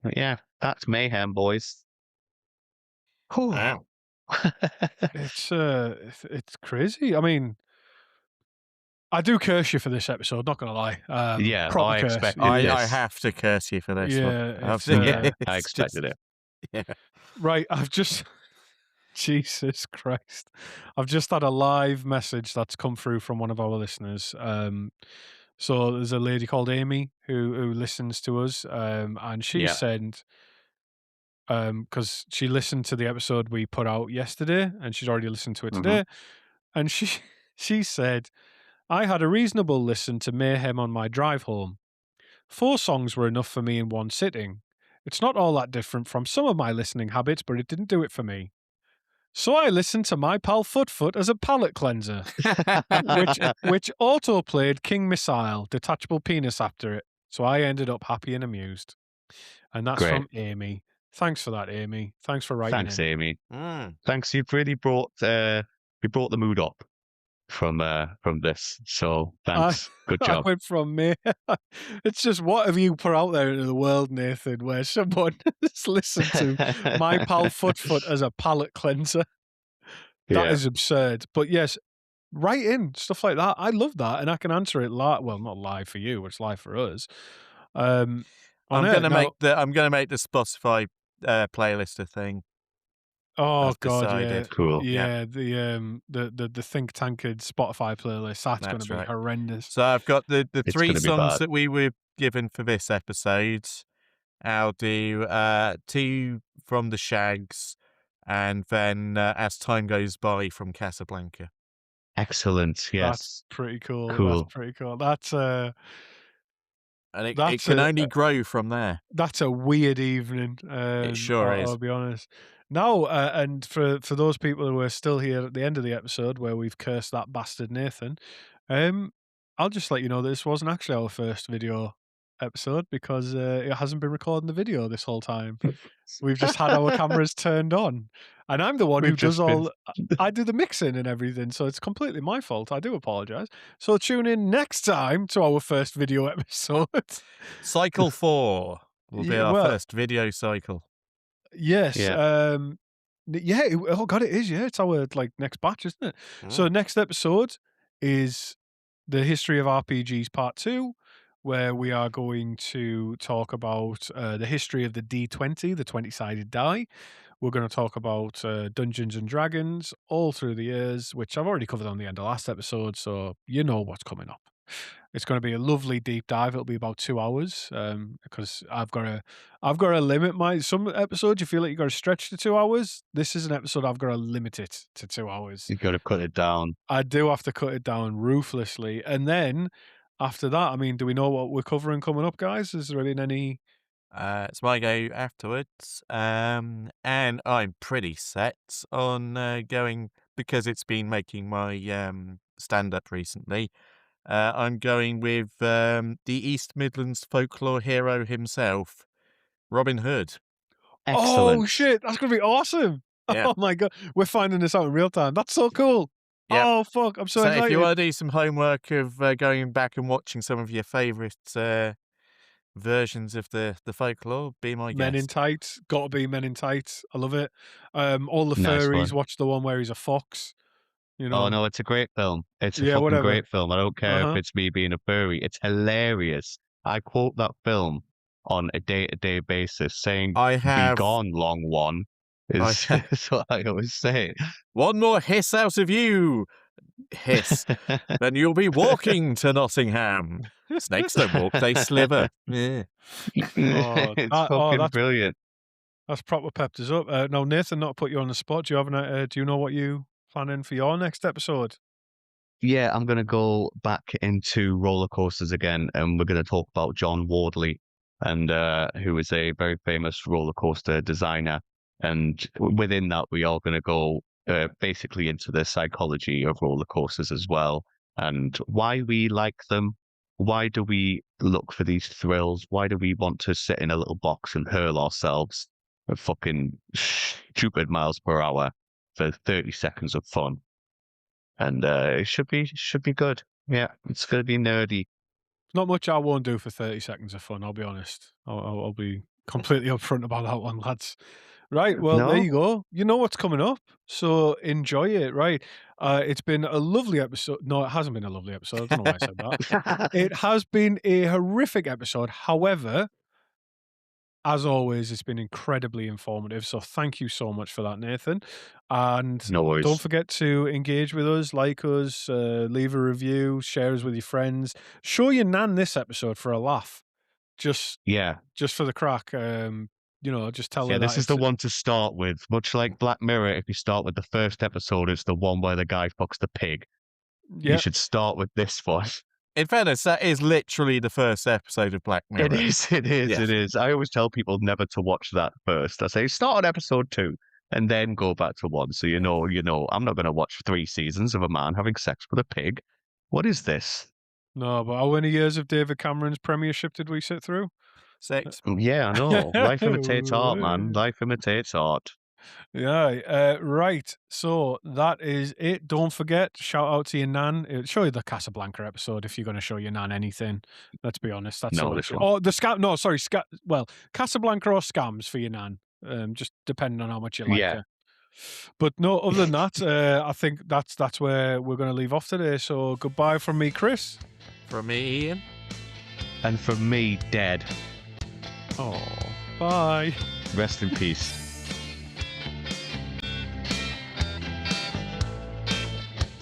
But yeah, that's Mayhem, boys. Whew. Wow. It's crazy. I mean, I do curse you for this episode, not gonna lie. Yeah, Proper I curse. expected I this. have to curse you for this one. Yeah, it's Yeah, I It's expected it. Yeah. right. I've just Jesus Christ. I've just had a live message that's come through from one of our listeners. So there's a lady called Amy who listens to us, and she Yeah. said, because she listened to the episode we put out yesterday, and she's already listened to it Hmm. today, and she said, I had a reasonable listen to Mayhem on my drive home. 4 songs were enough for me in one sitting. It's not all that different from some of my listening habits, but it didn't do it for me. So I listened to My Pal Foot as a palate cleanser, which auto played King Missile, Detachable Penis after it. So I ended up happy and amused. And that's Great. from Amy. Thanks for that, Amy. Thanks for writing Thanks, in. Amy. Mm. Thanks. You've really brought the mood up from this. So thanks. Good I job. went from me. It's just what have you put out there into the world, Nathan, where someone has listened to My Pal Foot as a palate cleanser. That Yeah. is absurd. But yes, write in stuff like that. I love that, and I can answer it live. Well, not live for you, it's live for us. On I'm air. gonna Now, make the Spotify playlist a thing. oh I've god, decided. Cool. yeah. The think tanked Spotify playlist. That's going to That's be right. horrendous. So I've got the It's 3 gonna be songs bad. that we were given for this episode. I'll do 2 from the Shags, and then As Time Goes By from Casablanca. Excellent. Yes. That's pretty cool. Cool. That's pretty cool. That's And it That's can only grow from there. That's a weird evening. It sure is. I'll be honest. Now, and for those people who are still here at the end of the episode where we've cursed that bastard Nathan, I'll just let you know that this wasn't actually our first video episode because it hasn't been recording the video this whole time. We've just had our cameras turned on, and I'm the one who does all. I do the mixing and everything, so it's completely my fault. I do apologize. So tune in next time to our first video episode. Cycle 4 will be our first video cycle. Yes. Yeah. Oh god, it is. Yeah, it's our next batch, isn't it? So next episode is the history of RPGs Part 2, where we are going to talk about the history of the D20, the 20-sided die. We're going to talk about Dungeons and Dragons all through the years, which I've already covered on the end of last episode, so you know what's coming up. It's going to be a lovely deep dive. It'll be about 2 hours because I've got to limit some episodes. You feel like you got to stretch to 2 hours. This is an episode I've got to limit it to 2 hours. You've got to cut it down. I do have to cut it down ruthlessly, and then after that, I mean, do we know what we're covering coming up, guys? Is there been any? It's my go afterwards, and I'm pretty set on going because it's been making my stand-up recently. I'm going with the East Midlands folklore hero himself, Robin Hood. Excellent. Oh shit, that's gonna be awesome! Yeah. Oh my god, we're finding this out in real time. That's so cool. Yep. Oh fuck, I'm so excited. If you want to do some homework of going back and watching some of your favourite versions of the folklore, be my guest. Men in Tights, gotta be Men in Tights. I love it. All the furries, watch the one where he's a fox. You know. Oh no, it's a great film. It's a fucking great film. I don't care if it's me being a furry. It's hilarious. I quote that film on a day-to-day basis, saying "Be gone, long one." Is what I always say. One more hiss out of you, hiss, then you'll be walking to Nottingham. Snakes don't walk; they sliver. Yeah. It's fucking brilliant. That's proper pepped us up. Now, Nathan, not to put you on the spot. Do you know what you planning for your next episode? Yeah, I'm going to go back into roller coasters again, and we're going to talk about John Wardley, and who is a very famous roller coaster designer. And within that, we are going to go basically into the psychology of roller coasters as well, and why we like them. Why do we look for these thrills? Why do we want to sit in a little box and hurl ourselves at fucking stupid miles per hour for 30 seconds of fun? And it should be good. Yeah, it's going to be nerdy. Not much I won't do for 30 seconds of fun, I'll be honest. I'll be completely upfront about that one, lads. Right, well, there you go. You know what's coming up, so enjoy it, right? It's been a lovely episode. No, it hasn't been a lovely episode. I don't know why I said that. It has been a horrific episode. However, as always, it's been incredibly informative. So thank you so much for that, Nathan. And no worries. Don't forget to engage with us, like us, leave a review, share us with your friends. Show your nan this episode for a laugh. Just for the crack. Just tell her that. This is the one to start with. Much like Black Mirror, if you start with the first episode, it's the one where the guy fucks the pig. You should start with this one. In fairness, that is literally the first episode of Black Mirror. It is. I always tell people never to watch that first. I say start on episode 2 and then go back to 1. So you know, I'm not going to watch 3 seasons of a man having sex with a pig. What is this? No, but how many years of David Cameron's premiership did we sit through? 6. Yeah, I know. Life imitates art, man. Life imitates art. Yeah, right. So that is it. Don't forget, shout out to your nan. Show you the Casablanca episode if you're going to show your nan anything. Let's be honest. That's all. This one. Oh, the scam. No, sorry. Well, Casablanca or scams for your nan. Just depending on how much you like her. But no, other than that, I think that's where we're going to leave off today. So goodbye from me, Chris. From me, Ian. And from me, Dead. Oh, bye. Rest in peace.